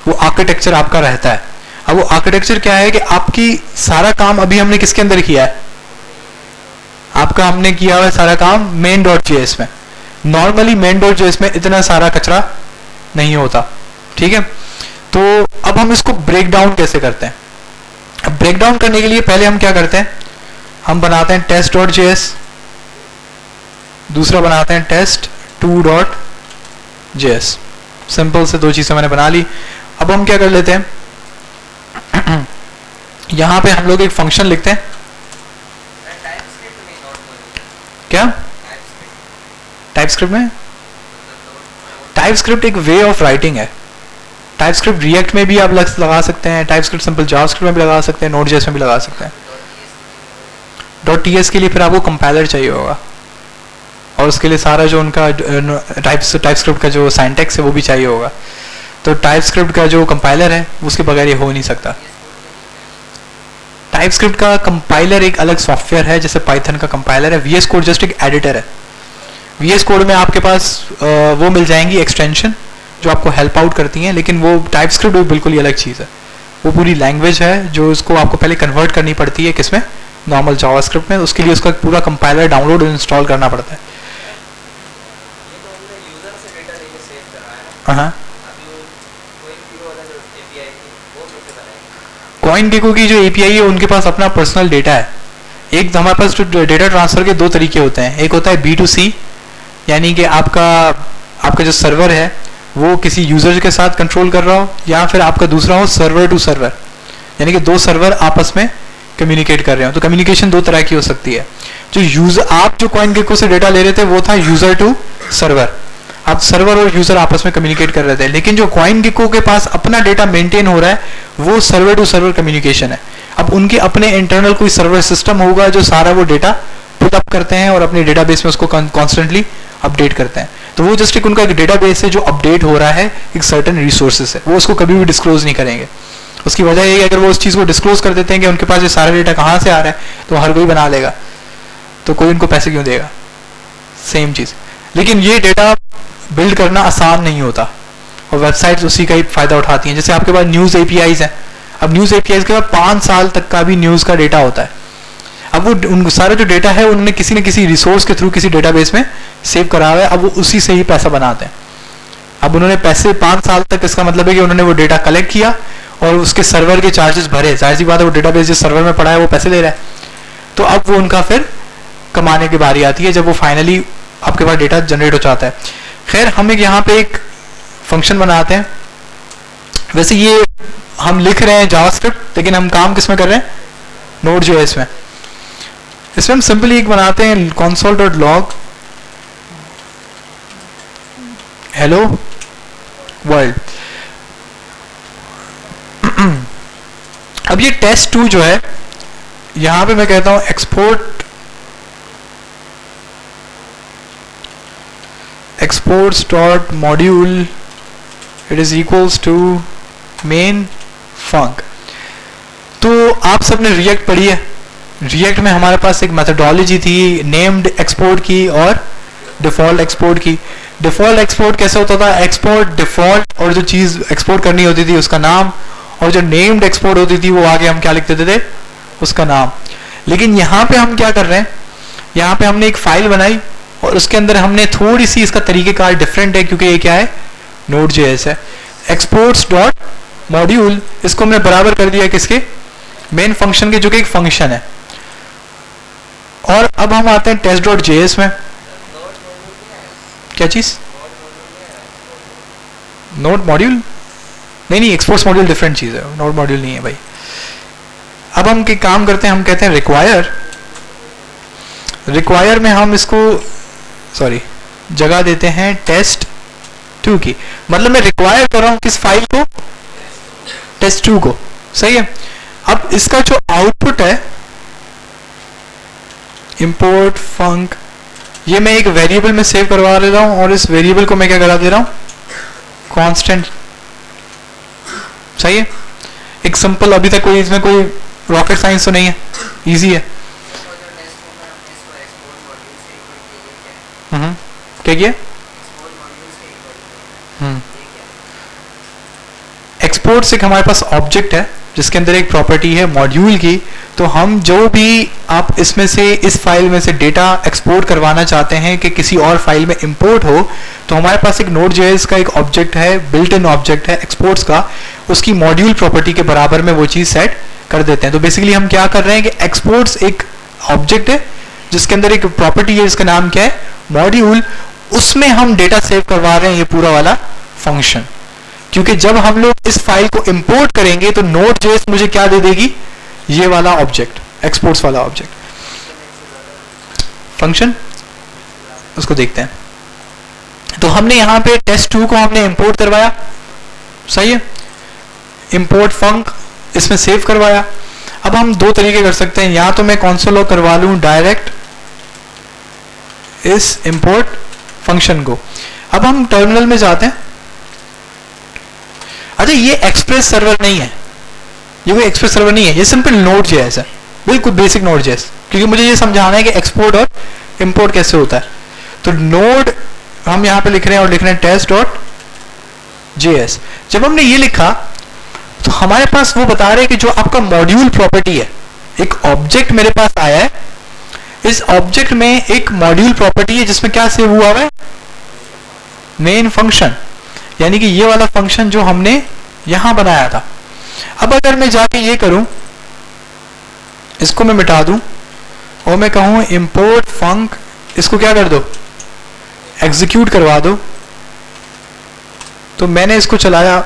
वो आर्किटेक्चर आपका रहता है। अब वो आर्किटेक्चर क्या है कि आपकी सारा काम अभी हमने किसके अंदर किया है, आपका हमने किया हुआ है सारा काम main.js में। नॉर्मली main.js में इतना सारा कचरा नहीं होता, ठीक है। तो अब हम इसको ब्रेक डाउन कैसे करते हैं। अब ब्रेक डाउन करने के लिए पहले हम क्या करते हैं, हम बनाते हैं test.js, दूसरा बनाते हैं test2.js। सिंपल से दो चीजें मैंने बना ली। अब हम क्या कर लेते हैं, यहां पे हम लोग एक फंक्शन लिखते हैं। क्या टाइपस्क्रिप्ट में, टाइपस्क्रिप्ट एक वे ऑफ राइटिंग है। टाइपस्क्रिप्ट रिएक्ट में भी आप लगा सकते हैं, टाइपस्क्रिप्ट सिंपल जावास्क्रिप्ट में भी लगा सकते हैं, Node.js में भी लगा सकते हैं। .ts के लिए फिर आपको कंपाइलर चाहिए होगा और उसके लिए सारा जो उनका टाइपस्क्रिप्ट का जो सिंटैक्स है वो भी चाहिए होगा। तो टाइपस्क्रिप्ट का जो कंपाइलर है उसके बगैर ये हो नहीं सकता। टाइपस्क्रिप्ट का कंपाइलर एक अलग सॉफ्टवेयर है, जैसे पाइथन का कंपाइलर है। VS कोड जस्ट एक एडिटर है। VS कोड में आपके पास वो मिल जाएंगी एक्सटेंशन जो आपको हेल्प आउट करती हैं, लेकिन वो टाइपस्क्रिप्ट बिल्कुल ही अलग चीज़ है। वो पूरी लैंग्वेज है जो उसको आपको पहले कन्वर्ट करनी पड़ती है किसमें, नॉर्मल जावास्क्रिप्ट में। उसके लिए उसका पूरा कंपाइलर डाउनलोड और इंस्टॉल करना पड़ता है। हाँ, CoinGecko की जो API है उनके पास अपना पर्सनल डेटा है। एक हमारे पास डेटा ट्रांसफर के दो तरीके होते हैं, एक होता है B2C, यानी कि आपका जो सर्वर है वो किसी यूजर के साथ कंट्रोल कर रहा हो, या फिर आपका दूसरा हो सर्वर टू सर्वर, यानी कि दो सर्वर आपस में कम्युनिकेट कर रहे हो। तो कम्युनिकेशन दो तरह की हो सकती है। जो यूजर, आप जो CoinGecko से डेटा ले रहे थे वो था यूजर टू सर्वर, आप सर्वर और यूजर आपस में कम्युनिकेट कर रहे थे। लेकिन जो CoinGecko के पास अपना डेटा मेंटेन हो रहा है वो सर्वर टू सर्वर कम्युनिकेशन है। अब उनके अपने इंटरनल कोई सर्वर सिस्टम होगा जो सारा वो डेटा पुट अप करते हैं और अपने डेटाबेस में उसको कॉन्स्टेंटली अपडेट करते हैं। तो वो जस्ट एक उनका एक डेटाबेस है जो अपडेट हो रहा है एक सर्टेन रिसोर्सेज है, वो उसको कभी भी डिस्क्लोज नहीं करेंगे। उसकी वजह ये है कि अगर वो उस चीज़ को डिस्क्लोज कर देते हैं कि उनके पास ये सारा डेटा कहाँ से आ रहा है, तो हर कोई बना लेगा, तो कोई उनको पैसे क्यों देगा। सेम चीज़। लेकिन ये डेटा बिल्ड करना आसान नहीं होता और वेबसाइट्स उसी का ही फायदा उठाती हैं। जैसे आपके पास न्यूज़ APIs हैं, अब न्यूज़ APIs के बाद 5 साल तक का भी न्यूज़ का डेटा होता है। अब वो उन सारा जो डेटा है उन्होंने किसी न किसी रिसोर्स के थ्रू किसी डेटाबेस में सेव करा हुआ है, अब वो उसी से ही पैसा बनाते हैं। अब उन्होंने पैसे 5 साल तक, इसका मतलब है कि उन्होंने वो डेटा कलेक्ट किया और उसके सर्वर के चार्जेस भरे। जाहिर सी बात है वो डेटाबेस जिस सर्वर में पड़ा है वो पैसे ले रहा है, तो अब वो उनका फिर कमाने की बारी आती है जब वो फाइनली आपके पास डेटा जनरेट हो जाता है। खैर, हम एक यहाँ पे एक फंक्शन बनाते हैं। वैसे ये हम लिख रहे हैं जावास्क्रिप्ट, लेकिन हम काम किस में कर रहे हैं, Node.js में। इसमें हम सिंपली एक बनाते हैं console.log हेलो वर्ल्ड। अब ये test2 जो है, यहां पे मैं कहता हूं exports.module it is equals to main func। तो आप सबने रिएक्ट पढ़ी है, रिएक्ट में हमारे पास एक मेथडोलॉजी थी नेम्ड एक्सपोर्ट की और डिफॉल्ट एक्सपोर्ट की। डिफॉल्ट एक्सपोर्ट कैसे होता था, एक्सपोर्ट डिफॉल्ट और जो चीज़ एक्सपोर्ट करनी होती थी उसका नाम, और जो नेम्ड एक्सपोर्ट होती थी वो आगे हम क्या लिख देते थे, उसका नाम। लेकिन यहाँ पे हम क्या कर रहे हैं, यहाँ पे हमने एक फाइल बनाई और उसके अंदर हमने थोड़ी सी इसका तरीकेकार डिफरेंट है क्योंकि ये क्या है, Node.js है। एक्सपोर्ट्स डॉट मॉड्यूल, इसको हमने बराबर कर दिया किसके, मेन फंक्शन के, जो कि एक फंक्शन है। और अब हम आते हैं test.js में। क्या चीज, नोड मॉड्यूल नहीं, एक्सपोर्ट्स मॉड्यूल डिफरेंट चीज है, नोड मॉड्यूल नहीं है भाई। अब हम काम करते हैं, हम कहते हैं रिक्वायर में हम इसको जगह देते हैं test2 की, मतलब मैं रिक्वायर कर रहा हूं किस फाइल को, test2 को, सही है। अब इसका जो आउटपुट है इंपोर्ट फंक, ये मैं एक वेरिएबल में सेव करवा दे रहा हूं और इस वेरिएबल को मैं क्या करा दे रहा हूं, कांस्टेंट, सही है। एक सिंपल, अभी तक कोई इसमें कोई रॉकेट साइंस तो नहीं है, इजी है। क्या किया, एक्सपोर्ट एक हमारे पास ऑब्जेक्ट है जिसके अंदर एक प्रॉपर्टी है मॉड्यूल की। तो हम जो भी आप इसमें से, इस फाइल में से डेटा एक्सपोर्ट करवाना चाहते हैं कि किसी और फाइल में इंपोर्ट हो, तो हमारे पास एक Node.js का एक ऑब्जेक्ट है, बिल्ट इन ऑब्जेक्ट है एक्सपोर्ट्स का, उसकी मॉड्यूल प्रॉपर्टी के बराबर में वो चीज सेट कर देते हैं। तो बेसिकली हम क्या कर रहे हैं कि एक्सपोर्ट्स एक ऑब्जेक्ट है जिसके अंदर एक प्रॉपर्टी है जिसका नाम क्या है, मॉड्यूल, उसमें हम डेटा सेव करवा रहे हैं ये पूरा वाला फंक्शन। क्योंकि जब हम लोग इस फाइल को इंपोर्ट करेंगे तो Node.js मुझे क्या दे देगी, ये वाला ऑब्जेक्ट, एक्सपोर्ट्स वाला ऑब्जेक्ट फंक्शन, उसको देखते हैं। तो हमने यहां पे test2 को हमने इंपोर्ट करवाया, सही है, इंपोर्ट फंक इसमें सेव करवाया। अब हम दो तरीके कर सकते हैं, या तो मैं console लॉग करवा लूं डायरेक्ट इस इंपोर्ट फंक्शन को। अब हम टर्मिनल में जाते हैं। अच्छा, ये एक्सप्रेस सर्वर नहीं है, ये कोई एक्सप्रेस सर्वर नहीं है, ये सिंपल Node.js है, बिल्कुल बेसिक Node.js, क्योंकि मुझे ये समझाना है कि एक्सपोर्ट और इंपोर्ट कैसे होता है। तो नोड हम यहां पे लिख रहे हैं और लिख रहे हैं test.js। जब हमने ये लिखा तो हमारे पास वो बता रहे हैं कि जो आपका मॉड्यूल प्रॉपर्टी है, एक ऑब्जेक्ट मेरे पास आया है, इस ऑब्जेक्ट में एक मॉड्यूल प्रॉपर्टी है जिसमें क्या सेव हुआ है, मेन फंक्शन, यानी कि ये वाला फंक्शन जो हमने यहां बनाया था। अब अगर मैं जाके ये करूं, इसको मैं मिटा दूं और मैं कहूं इंपोर्ट फंक, इसको क्या कर दो, एग्जीक्यूट करवा दो, तो मैंने इसको चलाया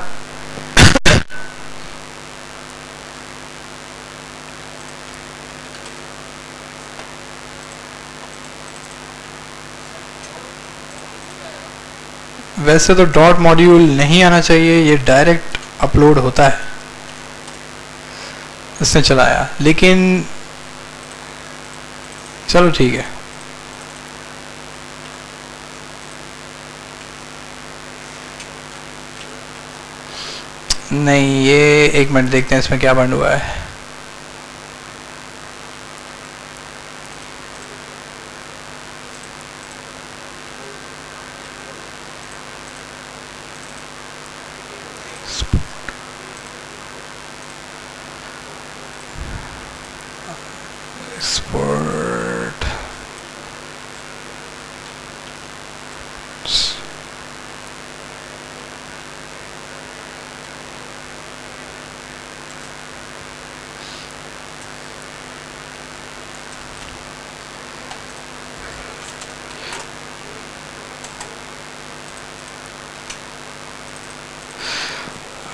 वैसे तो डॉट मॉड्यूल नहीं आना चाहिए, ये डायरेक्ट अपलोड होता है, इसने चलाया, लेकिन चलो ठीक है। नहीं, ये एक मिनट देखते हैं इसमें क्या बंद हुआ है। एक्सपोर्ट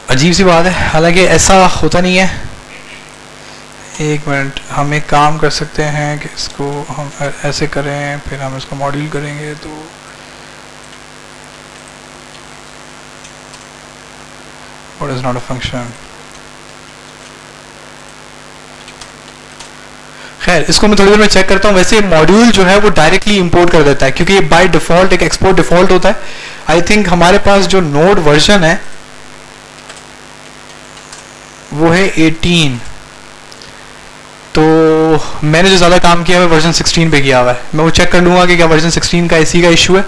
अजीब सी बात है, हालांकि ऐसा होता नहीं है। एक मिनट, हम एक काम कर सकते हैं कि इसको हम ऐसे करें, फिर हम इसको मॉड्यूल करेंगे। तो what is not a function, खैर इसको मैं थोड़ी देर में चेक करता हूँ। वैसे मॉड्यूल जो है वो डायरेक्टली इंपोर्ट कर देता है क्योंकि ये बाय डिफॉल्ट एक एक्सपोर्ट डिफॉल्ट होता है। आई थिंक हमारे पास जो नोड वर्जन है वो है 18, तो मैंने जो ज़्यादा काम किया है वर्जन 16 पे किया हुआ है। मैं वो चेक कर लूँगा कि क्या वर्जन 16 का इसी का इशू है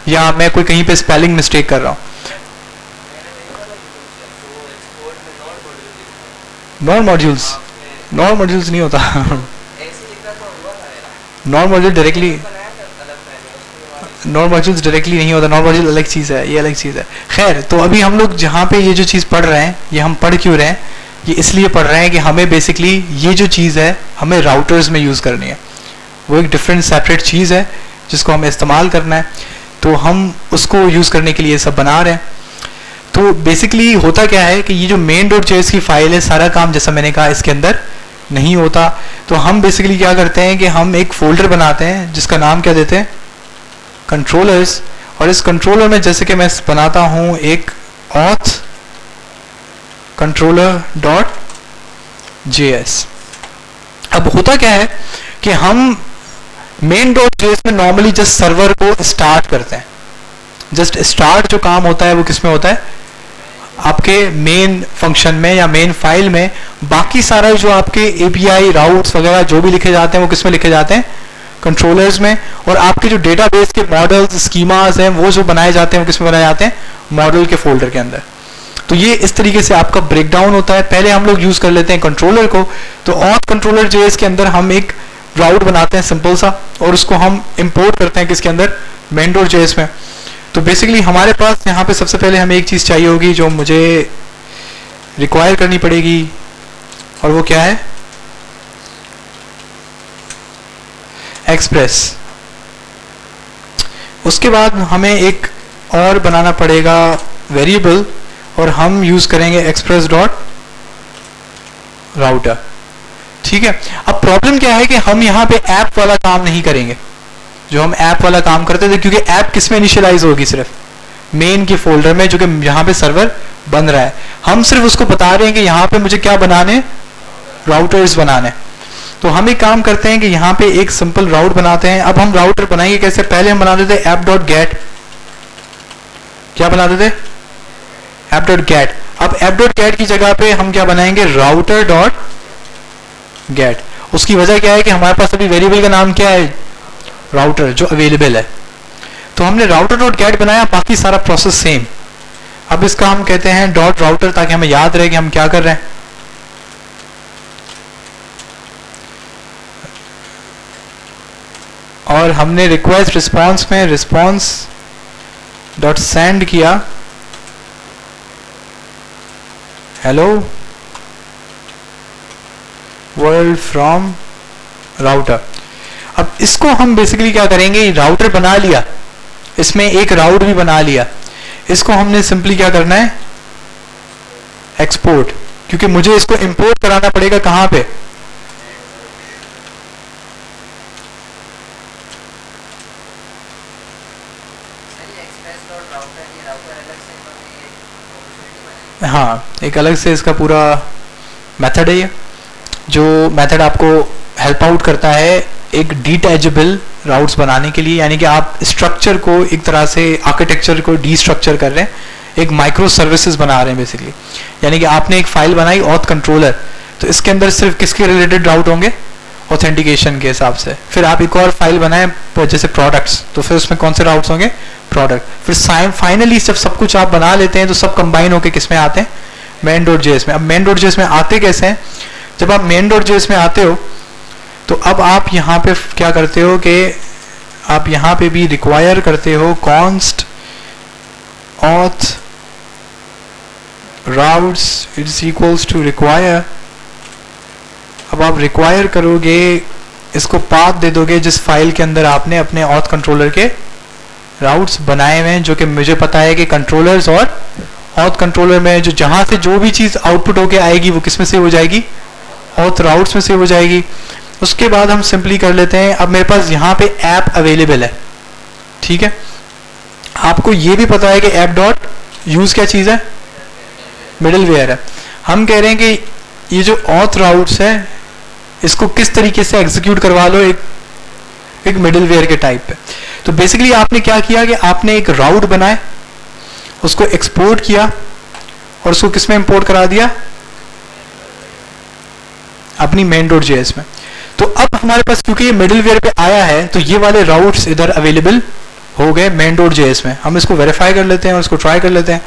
या मैं कोई कहीं पे स्पेलिंग मिस्टेक कर रहा हूँ। नॉन मॉड्यूल्स नहीं होता नॉन मॉड्यूल डायरेक्टली नहीं होता। नॉन मॉड्यूल अलग चीज़ है, ये अलग चीज़ है। खैर, तो अभी हम लोग जहाँ पे ये जो चीज़ पढ़ रहे हैं, ये हम पढ़ क्यों रहे हैं? ये इसलिए पढ़ रहे हैं कि हमें बेसिकली ये जो चीज़ है हमें राउटर्स में यूज़ करनी है। वो एक डिफरेंट सेपरेट चीज़ है जिसको हमें इस्तेमाल करना है, तो हम उसको यूज़ करने के लिए सब बना रहे हैं। तो बेसिकली होता क्या है कि ये जो main.js की फाइल है, सारा काम जैसा मैंने कहा इसके अंदर नहीं होता। तो हम बेसिकली क्या करते हैं कि हम एक फोल्डर बनाते हैं जिसका नाम क्या देते हैं, कंट्रोलर्स। और इस कंट्रोलर में जैसे कि मैं बनाता हूँ एक auth controller.js। अब होता क्या है कि हम main.js में नॉर्मली जस्ट सर्वर को स्टार्ट करते हैं। जस्ट स्टार्ट जो काम होता है वो किस में होता है, आपके मेन फंक्शन में या मेन फाइल में। बाकी सारा जो आपके एपीआई राउट्स वगैरह जो भी लिखे जाते हैं वो किस में लिखे जाते हैं, कंट्रोलर्स में। और आपके जो डेटाबेस के मॉडल्स स्कीमास हैं वो जो बनाए जाते हैं वो किस में बनाए जाते हैं, मॉडल के फोल्डर के अंदर। तो ये इस तरीके से आपका ब्रेकडाउन होता है। पहले हम लोग यूज कर लेते हैं कंट्रोलर को। तो auth controller JS के अंदर हम एक राउट बनाते हैं सिंपल सा, और उसको हम इंपोर्ट करते हैं किसके अंदर, main.js में। तो बेसिकली हमारे पास यहाँ पे सबसे पहले हमें एक चीज़ चाहिए होगी जो मुझे रिक्वायर करनी पड़ेगी, और वो क्या है, एक्सप्रेस। उसके बाद हमें एक और बनाना पड़ेगा वेरिएबल, और हम यूज करेंगे एक्सप्रेस डॉट राउटर। ठीक है। अब प्रॉब्लम क्या है कि हम यहाँ पे ऐप वाला काम नहीं करेंगे जो हम ऐप वाला काम करते थे, क्योंकि ऐप किस में इनिशियलाइज होगी, सिर्फ मेन के फोल्डर में जो कि यहाँ पे सर्वर बन रहा है। हम सिर्फ उसको बता रहे हैं कि यहाँ पे मुझे क्या बनाने, राउटर्स बनाने। तो हम एक काम करते हैं कि यहाँ पे एक सिंपल राउट बनाते हैं। अब हम राउटर बनाएंगे कैसे, पहले हम बनाते थे app.get। क्या बनाते थे, app.get। अब app.get की जगह पे हम क्या बनाएंगे, router.get। उसकी वजह क्या है कि हमारे पास अभी वेरिएबल का नाम क्या है, राउटर, जो अवेलेबल है। तो हमने router.get बनाया, बाकी सारा प्रोसेस सेम। अब इसका हम कहते हैं डॉट राउटर, ताकि हमें याद रहे कि हम क्या कर रहे हैं। और हमने रिक्वेस्ट रिस्पांस में रिस्पांस डॉट सेंड किया हेलो वर्ल्ड फ्रॉम राउटर। अब इसको हम बेसिकली क्या करेंगे, राउटर बना लिया, इसमें एक राउट भी बना लिया, इसको हमने सिंपली क्या करना है, एक्सपोर्ट। क्योंकि मुझे इसको इंपोर्ट कराना पड़ेगा कहां पे, हाँ, एक अलग से इसका पूरा मेथड है ये, जो मेथड आपको हेल्प आउट करता है एक डिटैचेबल राउट्स बनाने के लिए। यानी कि आप स्ट्रक्चर को एक तरह से, आर्किटेक्चर को डीस्ट्रक्चर कर रहे हैं, एक माइक्रो सर्विसेज बना रहे हैं बेसिकली। यानी कि आपने एक फाइल बनाई ऑथ कंट्रोलर, तो इसके अंदर सिर्फ किसके रिलेटेड राउट होंगे, ऑथेंटिकेशन के हिसाब से। फिर आप एक और फाइल बनाए जैसे प्रोडक्ट्स, तो फिर उसमें कौन से राउट्स होंगे, प्रोडक्ट। फिर फाइनली जब सब कुछ आप बना लेते हैं तो सब कंबाइन होके किस में आते हैं, main.js में। अब main.js में आते कैसे हैं, जब आप main.js में आते हो तो अब आप यहाँ पे क्या करते हो कि आप यहाँ पे भी रिक्वायर करते हो const auth routes is equals to require. अब आप रिक्वायर करोगे, इसको पाथ दे दोगे जिस फाइल के अंदर आपने अपने ऑथ कंट्रोलर के राउट्स बनाए हुए हैं, जो कि मुझे पता है कि कंट्रोलर्स और ऑथ कंट्रोलर में जो जहां से जो भी चीज आउटपुट होके आएगी वो किस में से हो जाएगी, ऑथ राउट्स में से हो जाएगी। उसके बाद हम सिंपली कर लेते हैं, अब मेरे पास यहाँ पे ऐप अवेलेबल है, ठीक है। आपको ये भी पता है कि ऐप डॉट यूज क्या चीज है, मिडलवेयर है। हम कह रहे हैं कि ये जो ऑथ राउट्स है इसको किस तरीके से एग्जीक्यूट करवा लो एक मिडलवेयर के टाइप पे। तो बेसिकली आपने क्या किया कि आपने एक राउट बनाए, उसको एक्सपोर्ट किया और उसको किस में इंपोर्ट करा दिया, अपनी main.js में। तो अब हमारे पास क्योंकि ये मिडिलवेयर पे आया है तो ये वाले राउट्स इधर अवेलेबल हो गए मेन डॉट जेएस में। हम इसको वेरीफाई कर लेते हैं और इसको ट्राई कर लेते हैं।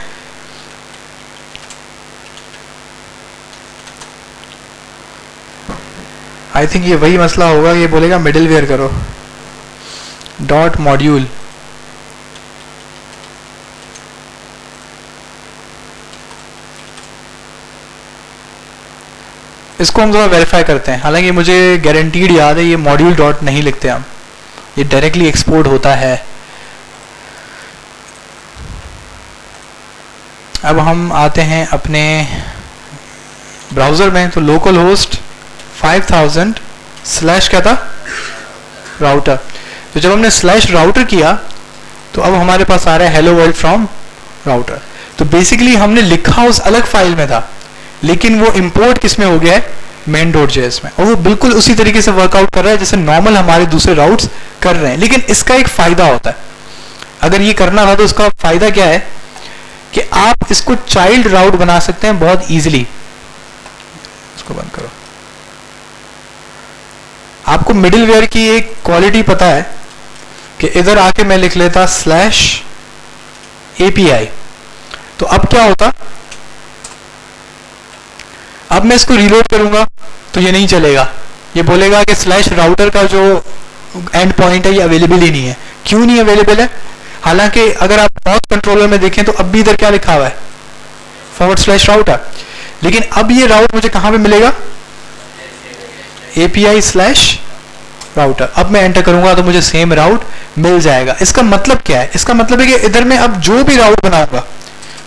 आई थिंक ये वही मसला होगा, ये बोलेगा मिडिलवेयर करो डॉट मॉड्यूल। इसको हम थोड़ा वेरीफाई करते हैं। हालांकि मुझे गारंटीड याद है ये मॉड्यूल डॉट नहीं लिखते हम, ये डायरेक्टली एक्सपोर्ट होता है। अब हम आते हैं अपने ब्राउज़र में, तो लोकल होस्ट 5000 स्लैश क्या था, राउटर। तो जब हमने स्लैश राउटर किया तो अब हमारे पास आ रहा है हेलो वर्ल्ड फ्रॉम राउटर। तो बेसिकली हमने लिखा उस अलग फाइल में था, लेकिन वो इंपोर्ट किस में हो गया है, मेन डॉट जेएस में, और वो बिल्कुल उसी तरीके से वर्कआउट कर रहा है जैसे नॉर्मल हमारे दूसरे राउट्स कर रहे हैं। लेकिन इसका एक फायदा होता है, अगर ये करना था तो उसका फायदा क्या है कि आप इसको चाइल्ड राउट बना सकते हैं बहुत इजीली। इसको बंद करो। आपको मिडिलवेयर की एक क्वालिटी पता है कि इधर आके मैं लिख लेता स्लैश एपीआई, तो अब क्या होता, अब मैं इसको रीलोड करूंगा तो ये नहीं चलेगा, ये बोलेगा कि स्लैश राउटर का जो एंड पॉइंट है ये अवेलेबल ही नहीं है। क्यों नहीं अवेलेबल है? हालांकि अगर आप माउस कंट्रोलर में देखें तो अब भी इधर क्या लिखा हुआ है, /राउटर, लेकिन अब ये राउट मुझे कहां पे मिलेगा, API स्लैश राउटर। अब मैं एंटर करूंगा तो मुझे सेम राउट मिल जाएगा। इसका मतलब क्या है? इसका मतलब है कि इधर में अब जो भी राउट बनाऊंगा,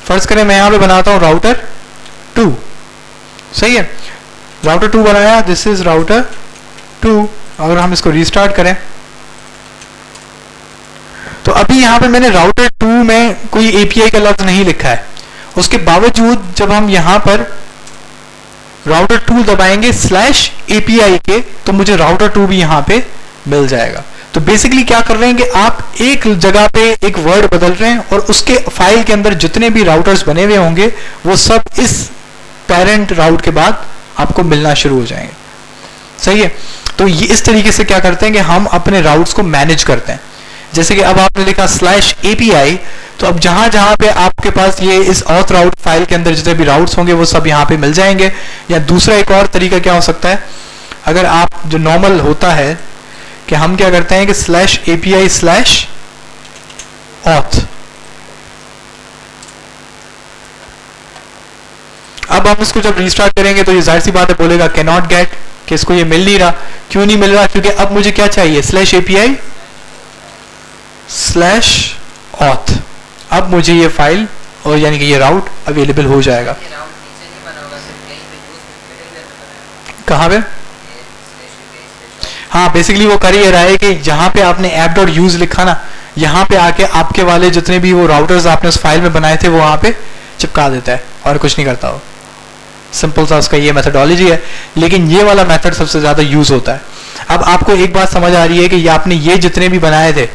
फर्ज करें मैं यहां पे बनाता हूं राउटर 2, सही है, राउटर 2 बनाया, दिस इज राउटर 2। अगर हम इसको रीस्टार्ट करें तो अभी यहां पे मैंने राउटर 2 में कोई API का लफ्ज नहीं लिखा है, उसके बावजूद जब हम यहां पर राउटर 2 दबाएंगे स्लैश API के तो मुझे राउटर 2 भी यहां पे मिल जाएगा। तो बेसिकली क्या कर रहे हैं कि आप एक जगह पे एक वर्ड बदल रहे हैं और उसके फाइल के अंदर जितने भी राउटर्स बने हुए होंगे वो सब इस पेरेंट राउट के बाद आपको मिलना शुरू हो जाएंगे, सही है। तो ये इस तरीके से क्या करते हैं कि हम अपने राउट्स को मैनेज करते हैं। जैसे कि अब आपने लिखा स्लैश API, तो अब जहां जहां पे आपके पास ये इस ऑथ राउट फाइल के अंदर जितने भी राउट्स होंगे वो सब यहाँ पे मिल जाएंगे। या दूसरा एक और तरीका क्या हो सकता है, अगर आप जो नॉर्मल होता है कि हम क्या करते हैं कि स्लैश API स्लैश ऑथ, अब हम इसको जब रिस्टार्ट करेंगे तो ये जाहिर सी बात है बोलेगा कैन नॉट गेट, कि इसको ये मिल नहीं रहा। क्यों नहीं मिल रहा? क्योंकि अब मुझे क्या चाहिए, स्लैश API स्लैश ऑथ। अब मुझे ये फाइल और यानी कि ये राउट अवेलेबल हो जाएगा। कहाँ पे? हाँ, बेसिकली वो कर ही रहा है कि जहां पे आपने app.use लिखा ना, यहाँ पे आके आपके वाले जितने भी वो राउटर्स आपने उस फाइल में बनाए थे वो वहां पे चिपका देता है और कुछ नहीं करता हो। सिंपल सा उसका ये मेथडोलॉजी है, लेकिन ये वाला मेथड सबसे ज्यादा यूज होता है। अब आपको एक बात समझ आ रही है कि ये आपने ये जितने भी बनाए थे,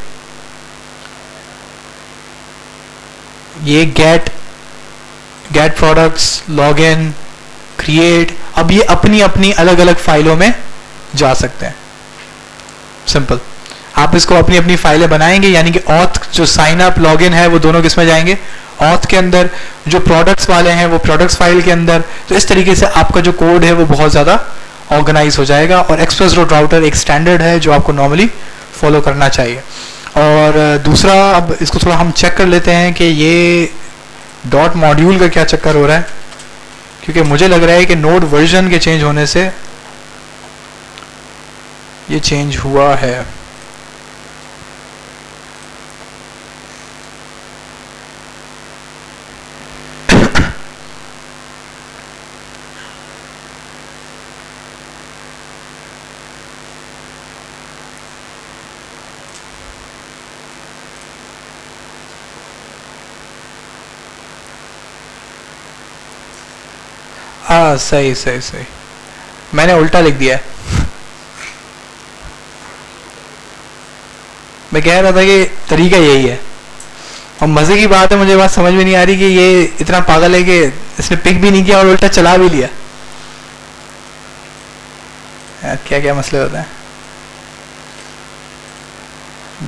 ये गेट प्रोडक्ट्स, लॉगिन, क्रिएट, अब ये अपनी अपनी अलग अलग फाइलों में जा सकते हैं। सिंपल, आप इसको अपनी अपनी फाइलें बनाएंगे, यानी कि ऑथ जो साइन अप लॉगिन है वो दोनों किस में जाएंगे, ऑथ के अंदर, जो प्रोडक्ट्स वाले हैं वो प्रोडक्ट्स फाइल के अंदर। तो इस तरीके से आपका जो कोड है वो बहुत ज़्यादा ऑर्गेनाइज हो जाएगा। और एक्सप्रेस डॉट राउटर एक स्टैंडर्ड है जो आपको नॉर्मली फॉलो करना चाहिए। और दूसरा, अब इसको थोड़ा हम चेक कर लेते हैं कि ये डॉट मॉड्यूल का क्या चक्कर हो रहा है, क्योंकि मुझे लग रहा है कि नोड वर्जन के चेंज होने से ये चेंज हुआ है। हाँ, सही सही सही, मैंने उल्टा लिख दिया है। मैं कह रहा था कि तरीका यही है, और मजे की बात है मुझे बात समझ में नहीं आ रही कि ये इतना पागल है कि इसने पिक भी नहीं किया और उल्टा चला भी लिया। यार क्या क्या मसले होते हैं।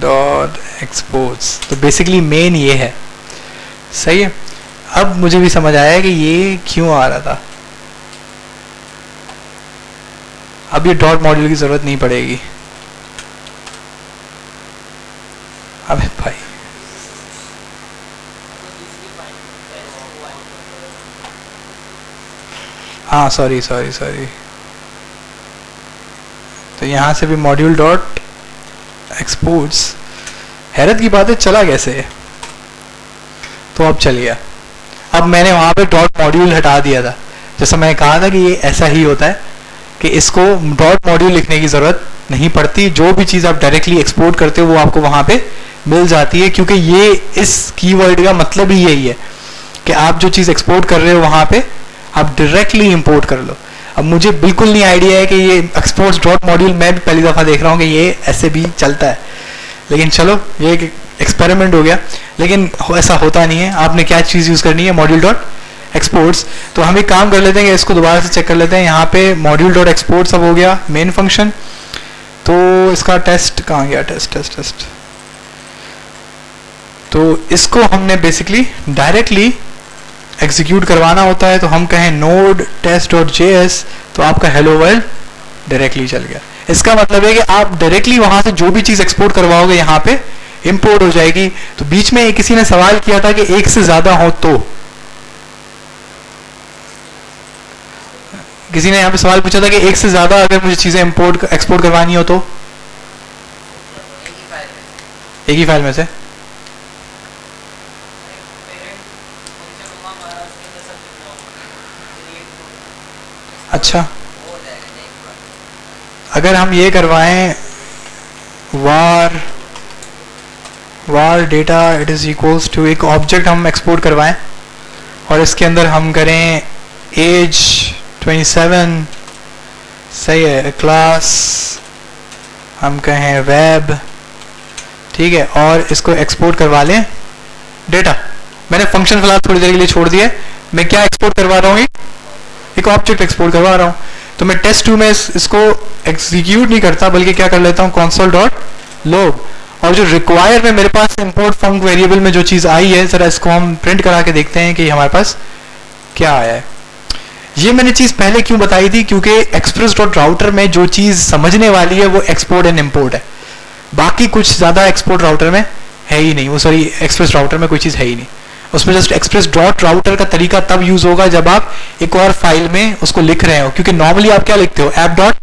डॉट एक्सपोर्ट्स, तो बेसिकली मेन ये है, सही है। अब मुझे भी समझ आया कि ये क्यों आ रहा था। अब ये डॉट मॉड्यूल की जरूरत नहीं पड़ेगी। अबे भाई हाँ सॉरी सॉरी सॉरी, तो यहाँ से भी मॉड्यूल डॉट एक्सपोर्ट्स, हैरत की बात है चला कैसे। तो अब चल गया। अब मैंने वहाँ पे डॉट मॉड्यूल हटा दिया था, जैसा मैंने कहा था कि ये ऐसा ही होता है कि इसको डॉट मॉड्यूल लिखने की ज़रूरत नहीं पड़ती। जो भी चीज़ आप डायरेक्टली एक्सपोर्ट करते हो वो आपको वहाँ पे मिल जाती है, क्योंकि ये इस कीवर्ड का मतलब ही यही है कि आप जो चीज़ एक्सपोर्ट कर रहे हो वहाँ पे आप डायरेक्टली इंपोर्ट कर लो। अब मुझे बिल्कुल नहीं आइडिया है कि ये एक्सपोर्ट्स डॉट मॉड्यूल, मैं भी पहली दफ़ा देख रहा हूँ कि ये ऐसे भी चलता है, लेकिन चलो ये एक एक्सपेरिमेंट हो गया। लेकिन ऐसा होता नहीं है। आपने क्या चीज़ यूज़ करनी है, मॉड्यूल डॉट एक्सपोर्ट्स। तो हम एक काम कर लेते हैं कि इसको दोबारा से चेक कर लेते हैं। यहाँ पे मॉड्यूल डॉट एक्सपोर्ट्स अब हो गया मेन फंक्शन। तो इसका टेस्ट कहाँ गया, टेस्ट टेस्ट टेस्ट, तो इसको हमने बेसिकली डायरेक्टली एग्जीक्यूट करवाना होता है। तो हम कहें नोड टेस्ट डॉट जेएस, तो आपका हेलो वर्ल्ड डायरेक्टली चल गया। इसका मतलब है कि आप डायरेक्टली वहां से जो भी चीज एक्सपोर्ट करवाओगे यहाँ पे इंपोर्ट हो जाएगी। तो बीच में किसी ने सवाल किया था कि एक से ज्यादा हो तो, किसी ने यहाँ पे सवाल पूछा था कि एक से ज्यादा अगर मुझे चीजें इंपोर्ट एक्सपोर्ट करवानी हो तो एक ही फाइल में से। अच्छा, अगर हम ये करवाएं var data it is equals to, एक ऑब्जेक्ट हम एक्सपोर्ट करवाएं और इसके अंदर हम करें एज 27, सही है, क्लास हम कहें वेब, ठीक है, और इसको एक्सपोर्ट करवा लें डेटा। मैंने फंक्शन फिलहाल थोड़ी देर के लिए छोड़ दिया। मैं क्या एक्सपोर्ट करवा रहा हूँ, एक ऑब्जेक्ट एक्सपोर्ट करवा रहा हूँ। तो मैं टेस्ट2 में इसको एग्जीक्यूट नहीं करता, बल्कि क्या कर लेता हूँ, console डॉट log, और जो रिक्वायर में मेरे पास इंपोर्ट फंक वेरिएबल में जो चीज़ आई है, जरा इसको हम प्रिंट करा के देखते हैं कि हमारे पास क्या आया है। ये मैंने चीज़ पहले क्यों बताई थी, क्योंकि एक्सप्रेस डॉट राउटर में जो चीज़ समझने वाली है वो एक्सपोर्ट एंड इम्पोर्ट है। बाकी कुछ ज़्यादा एक्सपोर्ट राउटर में है ही नहीं, वो सॉरी एक्सप्रेस राउटर में कोई चीज़ है ही नहीं। उसमें जस्ट एक्सप्रेस डॉट राउटर का तरीका तब यूज होगा जब आप एक और फाइल में उसको लिख रहे हो, क्योंकि नॉर्मली आप क्या लिखते हो, ऐप डॉट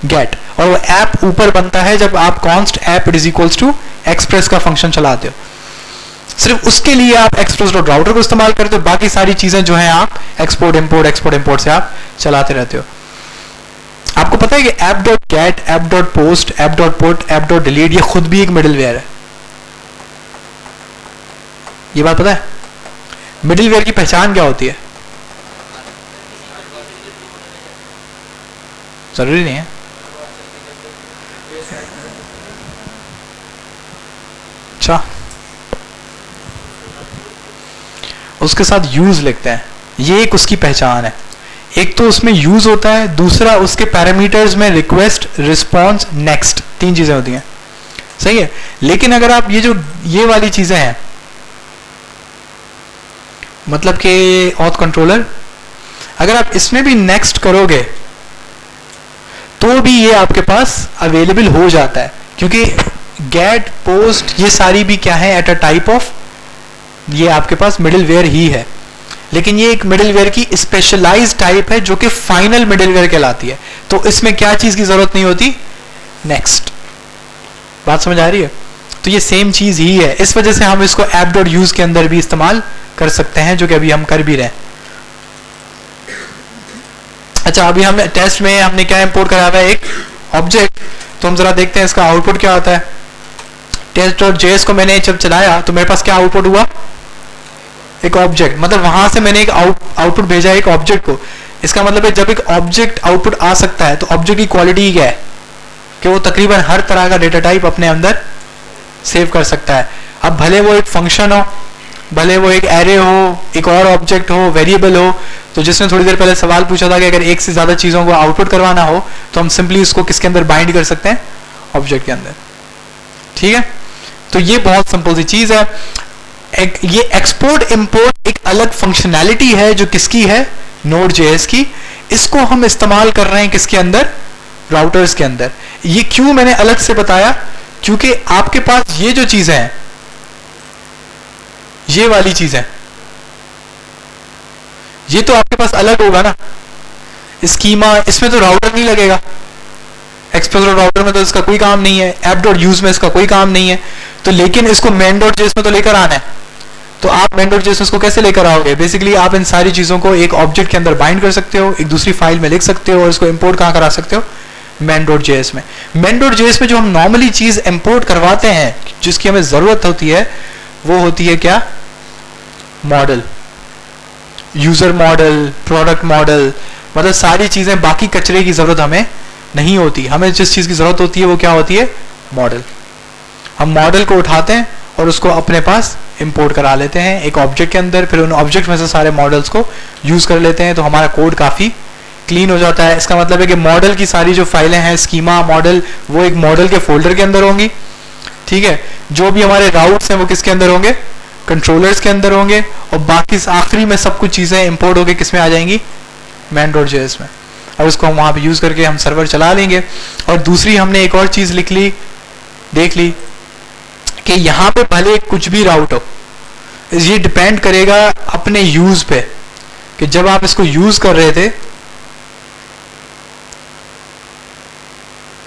गेट, और वो ऐप ऊपर बनता है जब आप const app it is equals to express का फंक्शन चलाते हो। सिर्फ उसके लिए आप एक्सप्रेस डॉट राउटर को इस्तेमाल करते हो, बाकी सारी चीजें जो है आप एक्सपोर्ट इंपोर्ट से आप चलाते रहते हो। आपको पता है कि app dot gate, app dot post, app dot put, app dot delete, ये खुद भी एक मिडिलवेयर है। ये बात पता है? मिडिलवेयर की पहचान क्या होती है? जरूरी नहीं है। अच्छा, उसके साथ यूज लिखते हैं, ये एक उसकी पहचान है। एक तो उसमें यूज होता है, दूसरा उसके पैरामीटर्स में रिक्वेस्ट, रिस्पॉन्स, नेक्स्ट, 3 चीजें होती हैं, सही है। लेकिन अगर आप ये वाली चीजें हैं, मतलब कि ऑथ कंट्रोलर, अगर आप इसमें भी नेक्स्ट करोगे तो भी ये आपके पास अवेलेबल हो जाता है, क्योंकि गेट, पोस्ट, ये सारी भी क्या है, एट अ टाइप ऑफ, ये आपके पास मिडिलवेयर ही है। लेकिन ये एक मिडिलवेयर की स्पेशलाइज्ड टाइप है जो कि फाइनल मिडिलवेयर कहलाती है। तो इसमें क्या चीज की जरूरत नहीं होती, नेक्स्ट। बात समझ आ रही है? तो ये सेम चीज ही है, इस वजह से हम इसको ऐप डॉट यूज के अंदर भी इस्तेमाल कर सकते हैं, जो कि अभी हम कर भी रहे हैं। अच्छा, अभी हमने टेस्ट में हमने क्या इंपोर्ट करा हुआ है, एक ऑब्जेक्ट। तो हम जरा देखते हैं इसका आउटपुट क्या आता है। टेस्ट डॉट जेएस को मैंने जब चलाया तो मेरे पास क्या आउटपुट हुआ, एक ऑब्जेक्ट। मतलब वहां से मैंने एक आउटपुट भेजा एक ऑब्जेक्ट को। इसका मतलब है जब एक ऑब्जेक्ट आउटपुट आ सकता है तो ऑब्जेक्ट की क्वालिटी क्या है कि वो तकरीबन हर तरह का डेटा टाइप अपने अंदर सेव कर सकता है। अब भले वो एक फंक्शन हो, भले वो एक एरे हो, एक और ऑब्जेक्ट हो, वेरिएबल हो। तो जिसने थोड़ी देर पहले सवाल पूछा था कि अगर एक से ज्यादा चीजों को आउटपुट करवाना हो तो हम सिंपली उसको किसके अंदर बाइंड कर सकते हैं, ऑब्जेक्ट के अंदर। ठीक है, तो ये बहुत सिंपल सी चीज है। ये एक्सपोर्ट इंपोर्ट एक अलग फंक्शनैलिटी है जो किसकी है, Node.js की। इसको हम इस्तेमाल कर रहे हैं किसके अंदर, राउटर्स के अंदर। ये क्यों मैंने अलग से बताया, क्योंकि आपके पास ये जो चीजें हैं, ये वाली चीजें, ये तो आपके पास अलग होगा ना। स्कीमा, इसमें तो राउटर नहीं लगेगा, एक्सप्रेस राउटर में तो इसका कोई काम नहीं है, app.use में इसका कोई काम नहीं है। तो लेकिन इसको main.js में तो लेकर आना है। तो आप main.js इसको कैसे लेकर आओगे, बेसिकली आप इन सारी चीजों को एक ऑब्जेक्ट के अंदर बाइंड कर सकते हो, एक दूसरी फाइल में लिख सकते हो और इसको इंपोर्ट कहां करा सकते हो, main.js में। main.js में जो हम नॉर्मली चीज इंपोर्ट करवाते हैं, जिसकी हमें जरूरत होती है, वो होती है क्या, model, user model, product model, मतलब सारी चीजें। बाकी कचरे की जरूरत हमें नहीं होती। हमें जिस चीज की जरूरत होती है वो क्या होती है, मॉडल। हम मॉडल को उठाते हैं और उसको अपने पास इंपोर्ट करा लेते हैं एक ऑब्जेक्ट के अंदर, फिर उन ऑब्जेक्ट में से सारे मॉडल्स को यूज कर लेते हैं, तो हमारा कोड काफी क्लीन हो जाता है। इसका मतलब है कि मॉडल की सारी जो फाइलें हैं, स्कीमा, मॉडल, वो एक मॉडल के फोल्डर के अंदर होंगी। ठीक है, जो भी हमारे राउट्स हैं वो किसके अंदर होंगे, कंट्रोलर्स के अंदर होंगे, और बाकी आखिरी में सब कुछ चीजें इंपोर्ट होके किसमें आ जाएंगी, main.js में। और उसको हम वहां पे यूज करके हम सर्वर चला लेंगे। और दूसरी हमने एक और चीज लिख ली, देख ली कि यहां पे भले कुछ भी राउट हो, ये डिपेंड करेगा अपने यूज पे, कि जब आप इसको यूज कर रहे थे,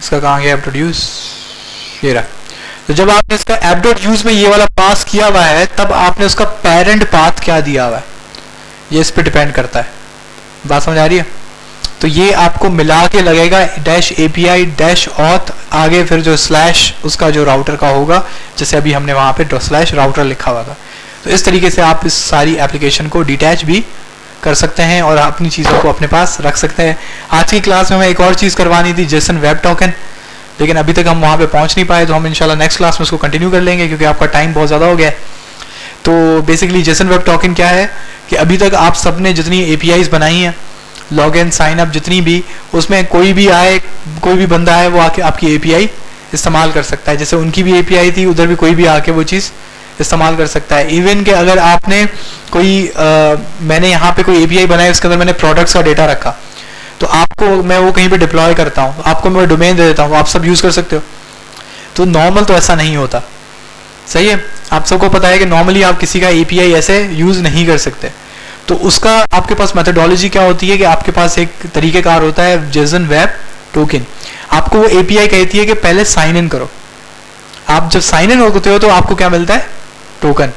इसका कहां गया app.use, ये रहा। तो जब आपने इसका app.use में ये वाला पास किया हुआ है, तब आपने उसका पेरेंट पाथ क्या दिया हुआ है, ये इस पे डिपेंड करता है। बात समझ आ रही है? तो ये आपको मिला के लगेगा -API -auth, आगे फिर जो स्लैश उसका जो राउटर का होगा, जैसे अभी हमने वहां पे /router लिखा हुआ था। तो इस तरीके से आप इस सारी एप्लीकेशन को डिटैच भी कर सकते हैं और अपनी चीज़ों को अपने पास रख सकते हैं। आज की क्लास में हमें एक और चीज़ करवानी थी, जेसन वेब टोकन, लेकिन अभी तक हम वहाँ पे पहुँच नहीं पाए, तो हम इंशाल्लाह नेक्स्ट क्लास में उसको कंटिन्यू कर लेंगे, क्योंकि आपका टाइम बहुत ज़्यादा हो गया है। तो बेसिकली जेसन वेब टोकन क्या है कि अभी तक आप सब ने जितनी APIs बनाई हैं, लॉग इन साइन अप जितनी भी, उसमें कोई भी आए, कोई भी बंदा है वो आके आपकी API इस्तेमाल कर सकता है। जैसे उनकी भी API थी, उधर भी कोई भी आके वो चीज़ इस्तेमाल कर सकता है। इवन के अगर आपने कोई मैंने यहाँ पे कोई API बनाई, उसके अंदर मैंने प्रोडक्ट्स का डेटा रखा, तो आपको मैं वो कहीं पे डिप्लॉय करता हूँ, आपको मैं डोमेन दे देता हूँ, आप सब यूज़ कर सकते हो। तो नॉर्मल तो ऐसा नहीं होता, सही है। आप सबको पता है कि नॉर्मली आप किसी का API ऐसे यूज़ नहीं कर सकते। तो उसका आपके पास मेथोडोलॉजी क्या होती है कि आपके पास एक तरीक़ेकार होता है, जेसन वेब टोकन। आपको वो API कहती है कि पहले साइन इन करो। आप जब साइन इन होते हो तो आपको क्या मिलता है, टोकन।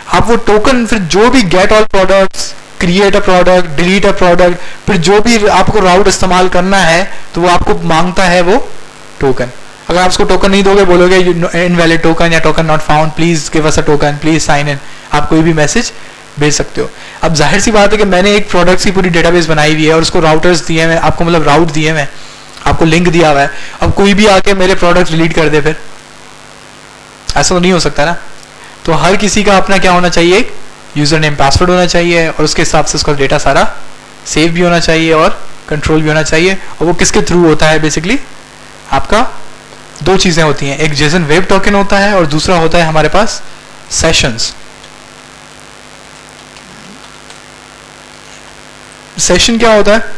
आप वो टोकन फिर जो भी get all products, create a product, delete a product, फिर जो भी आपको राउट इस्तेमाल करना है तो वो आपको मांगता है वो टोकन। अगर आप उसको टोकन नहीं दोगे, बोलोगे इनवैलिड टोकन या token not found, please give us a token, please sign in, आप कोई भी मैसेज भेज सकते हो। अब जाहिर सी बात है कि मैंने एक प्रोडक्ट्स की पूरी डेटाबेस बनाई हुई है और उसको राउटर्स दिए हैं, आपको मतलब राउट दिए हैं, आपको लिंक दिया हुआ है। अब कोई भी आके मेरे प्रोडक्ट डिलीट कर दे, फिर ऐसा तो नहीं हो सकता ना। तो हर किसी का अपना क्या होना चाहिए, एक यूजर नेम पासवर्ड होना चाहिए, और उसके हिसाब से उसका डेटा सारा सेव भी होना चाहिए और कंट्रोल भी होना चाहिए। और वो किसके थ्रू होता है, बेसिकली आपका दो चीजें होती हैं, एक जेसन वेब टोकन होता है और दूसरा होता है हमारे पास सेशंस। सेशन क्या होता है,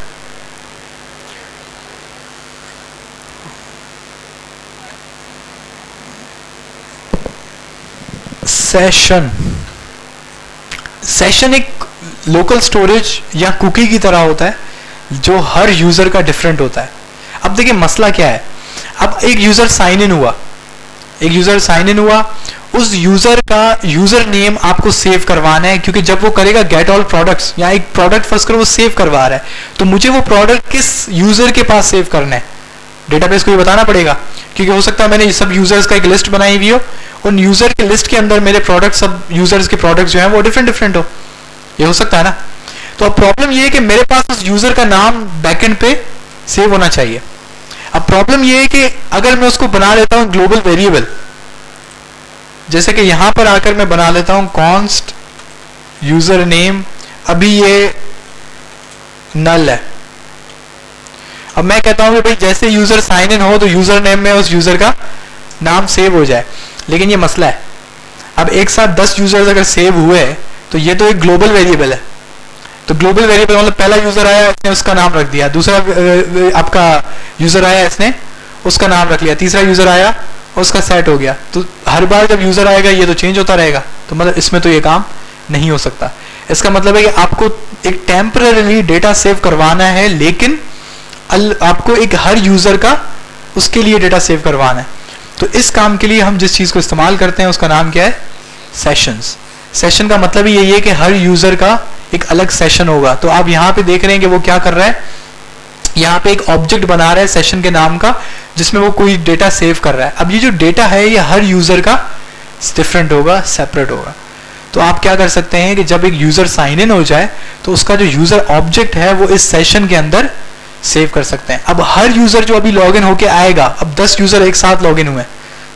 सेशन एक लोकल स्टोरेज या कुकी की तरह होता है जो हर यूजर का डिफरेंट होता है। अब देखिए मसला क्या है, अब एक यूजर साइन इन हुआ, उस यूजर का यूजर नेम आपको सेव करवाना है, क्योंकि जब वो करेगा गेट ऑल प्रोडक्ट्स या एक प्रोडक्ट फर्स्ट करो वो सेव करवा रहा है, तो मुझे वो प्रोडक्ट किस यूजर के पास सेव करना है, डेटाबेस को ये बताना पड़ेगा। क्योंकि हो सकता है मैंने सब यूजर्स का एक लिस्ट बनाई हुई हो, उन यूजर के लिस्ट के अंदर मेरे प्रोडक्ट, सब यूजर्स के प्रोडक्ट्स जो हैं वो डिफरेंट हो, ये हो सकता है ना। तो अब प्रॉब्लम ये है कि मेरे पास उस यूजर का नाम बैकएंड पे सेव होना चाहिए। अब प्रॉब्लम ये है कि अगर मैं उसको बना लेता हूं ग्लोबल वेरिएबल, जैसे कि यहां पर आकर मैं बना लेता हूं कॉन्स्ट यूजर नेम, अभी ये नल है। अब मैं कहता हूं कि भाई जैसे यूजर साइन इन हो तो यूजर नेम में उस यूजर का नाम सेव हो जाए, लेकिन ये मसला है। अब एक साथ 10 यूजर्स अगर सेव हुए तो ये तो एक ग्लोबल वेरिएबल है, तो ग्लोबल वेरिएबल मतलब पहला यूजर आया इसने उसका नाम रख दिया, दूसरा आपका यूजर आया इसने उसका नाम रख लिया, तीसरा यूजर आया उसका सेट हो गया। तो हर बार जब यूजर आएगा ये तो चेंज होता रहेगा, तो मतलब इसमें तो ये काम नहीं हो सकता। इसका मतलब है कि आपको एक टेम्पररी डेटा सेव करवाना है, लेकिन आपको एक हर यूजर का उसके लिए डेटा सेव करवाना है। तो इस काम के लिए हम जिस चीज को इस्तेमाल करते हैं उसका नाम क्या है? सेशंस। सेशन का मतलब ही यही है कि हर यूजर का एक अलग सेशन होगा। तो आप यहाँ पे देख रहे हैं कि वो क्या कर रहा है, यहाँ पे एक ऑब्जेक्ट बना रहा है सेशन के नाम का, जिसमें वो कोई डेटा सेव कर रहा है। अब ये जो डेटा है ये हर यूजर का डिफरेंट होगा, सेपरेट होगा। तो आप क्या कर सकते हैं कि जब एक यूजर साइन इन हो जाए तो उसका जो यूजर ऑब्जेक्ट है वो इस सेशन के अंदर सेव कर सकते हैं। अब हर यूजर जो अभी लॉग इन होके आएगा, अब 10 यूजर एक साथ लॉग इन हुए,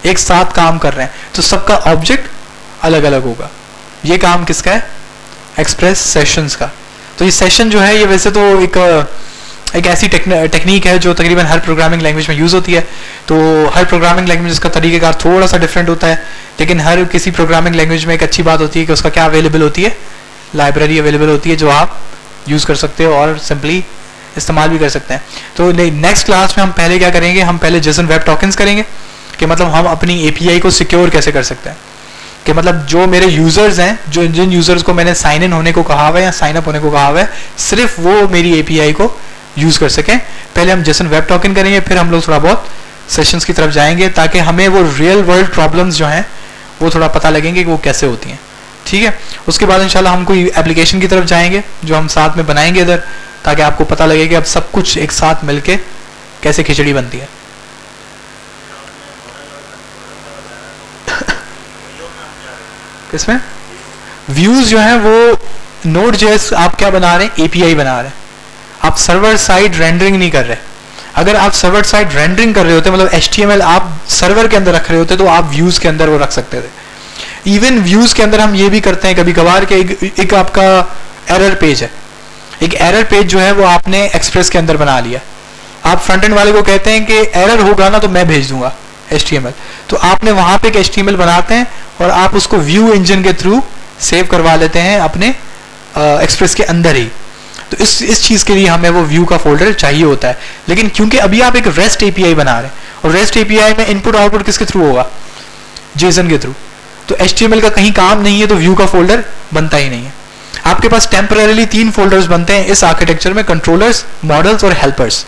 एक साथ काम कर रहे हैं, तो सबका ऑब्जेक्ट अलग अलग होगा। ये काम किसका है? एक्सप्रेस सेशंस का। तो ये सेशन जो है ये वैसे तो एक ऐसी टेक्निक है जो तकरीबन हर प्रोग्रामिंग लैंग्वेज में यूज होती है। तो हर प्रोग्रामिंग लैंग्वेज का तरीकेकार थोड़ा सा डिफरेंट होता है, लेकिन हर किसी प्रोग्रामिंग लैंग्वेज में एक अच्छी बात होती है कि उसका क्या अवेलेबल होती है? लाइब्रेरी अवेलेबल होती है जो आप यूज कर सकते हो और सिंपली इस्तेमाल भी कर सकते हैं। तो नेक्स्ट क्लास में हम पहले क्या करेंगे, हम पहले JSON वेब टोकन्स करेंगे कि मतलब हम अपनी API को सिक्योर कैसे कर सकते हैं, कि मतलब जो मेरे यूजर्स हैं, जो जिन यूजर्स को मैंने साइन इन होने को कहा हुआ है या साइन अप होने को कहा हुआ है, सिर्फ वो मेरी API को यूज कर सकें। पहले हम JSON वेब टोकन करेंगे, फिर हम लोग थोड़ा बहुत सेशंस की तरफ जाएंगे ताकि हमें वो रियल वर्ल्ड प्रॉब्लम्स जो हैं वो थोड़ा पता लगेंगे कि वो कैसे होती हैं। ठीक है, उसके बाद इंशाल्लाह हम कोई एप्लीकेशन की तरफ जाएंगे जो हम साथ में बनाएंगे इधर, ताकि आपको पता लगे कि अब सब कुछ एक साथ मिलके कैसे खिचड़ी बनती है। किसमें? व्यूज जो है वो Node.js आप क्या बना रहे हैं? API बना रहे हैं, आप सर्वर साइड रेंडरिंग नहीं कर रहे। अगर आप सर्वर साइड रेंडरिंग कर रहे होते, मतलब HTML आप सर्वर के अंदर रख रहे होते, तो आप व्यूज के अंदर वो रख सकते थे। इवन व्यूज के अंदर हम ये भी करते हैं कभी कभार के एक आपका एरर पेज है, एक एरर पेज जो है वो आपने एक्सप्रेस के अंदर बना लिया। आप फ्रंट एंड वाले को कहते हैं कि एरर होगा ना तो मैं भेज दूंगा HTML, तो आपने वहां पे एक HTML बनाते हैं और आप उसको व्यू इंजन के थ्रू सेव करवा लेते हैं अपने एक्सप्रेस के अंदर ही। तो इस चीज के लिए हमें वो व्यू का फोल्डर चाहिए होता है। लेकिन क्योंकि अभी आप एक REST API बना रहे हैं और REST API में इनपुट आउटपुट किसके थ्रू होगा? JSON के थ्रू। तो HTML का कहीं काम नहीं है, तो व्यू का फोल्डर बनता ही नहीं है। आपके पास टेम्पररीली 3 फोल्डर्स बनते हैं इस आर्किटेक्चर में, कंट्रोलर्स, मॉडल्स और हेल्पर्स।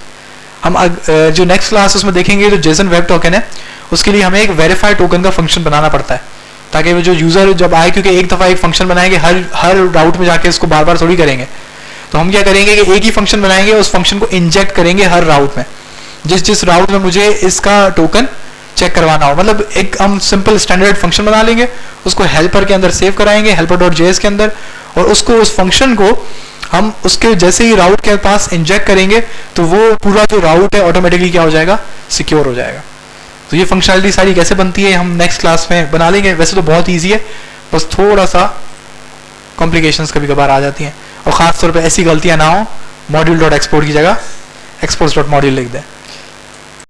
हम जो नेक्स्ट क्लास उसमें देखेंगे जो JSON वेब टोकन है, उसके लिए हमें एक वेरीफाई टोकन का फंक्शन बनाना पड़ता है, ताकि वो जो यूजर जब आए, क्योंकि एक दफा एक फंक्शन बनाएंगे हर राउट में जाके इसको बार बार थोड़ी करेंगे, तो हम क्या करेंगे कि एक ही फंक्शन बनाएंगे, उस फंक्शन को इंजेक्ट करेंगे हर राउट में, जिस राउट में मुझे इसका टोकन चेक करवाना हो। मतलब एक हम सिंपल स्टैंडर्ड फंक्शन बना लेंगे, उसको हेल्पर के अंदर सेव कराएंगे, helper.js के अंदर, और उसको उस फंक्शन को हम उसके जैसे ही राउट के पास इंजेक्ट करेंगे तो वो पूरा जो राउट है ऑटोमेटिकली क्या हो जाएगा? सिक्योर हो जाएगा। तो ये फंक्शनलिटी सारी कैसे बनती है हम नेक्स्ट क्लास में बना लेंगे। वैसे तो बहुत ईजी है, बस थोड़ा सा कॉम्प्लिकेशंस कभी कभार आ जाती हैं, और खासतौर पर ऐसी गलतियां ना हो मॉड्यूल.export की जगह exports.module लिख दें।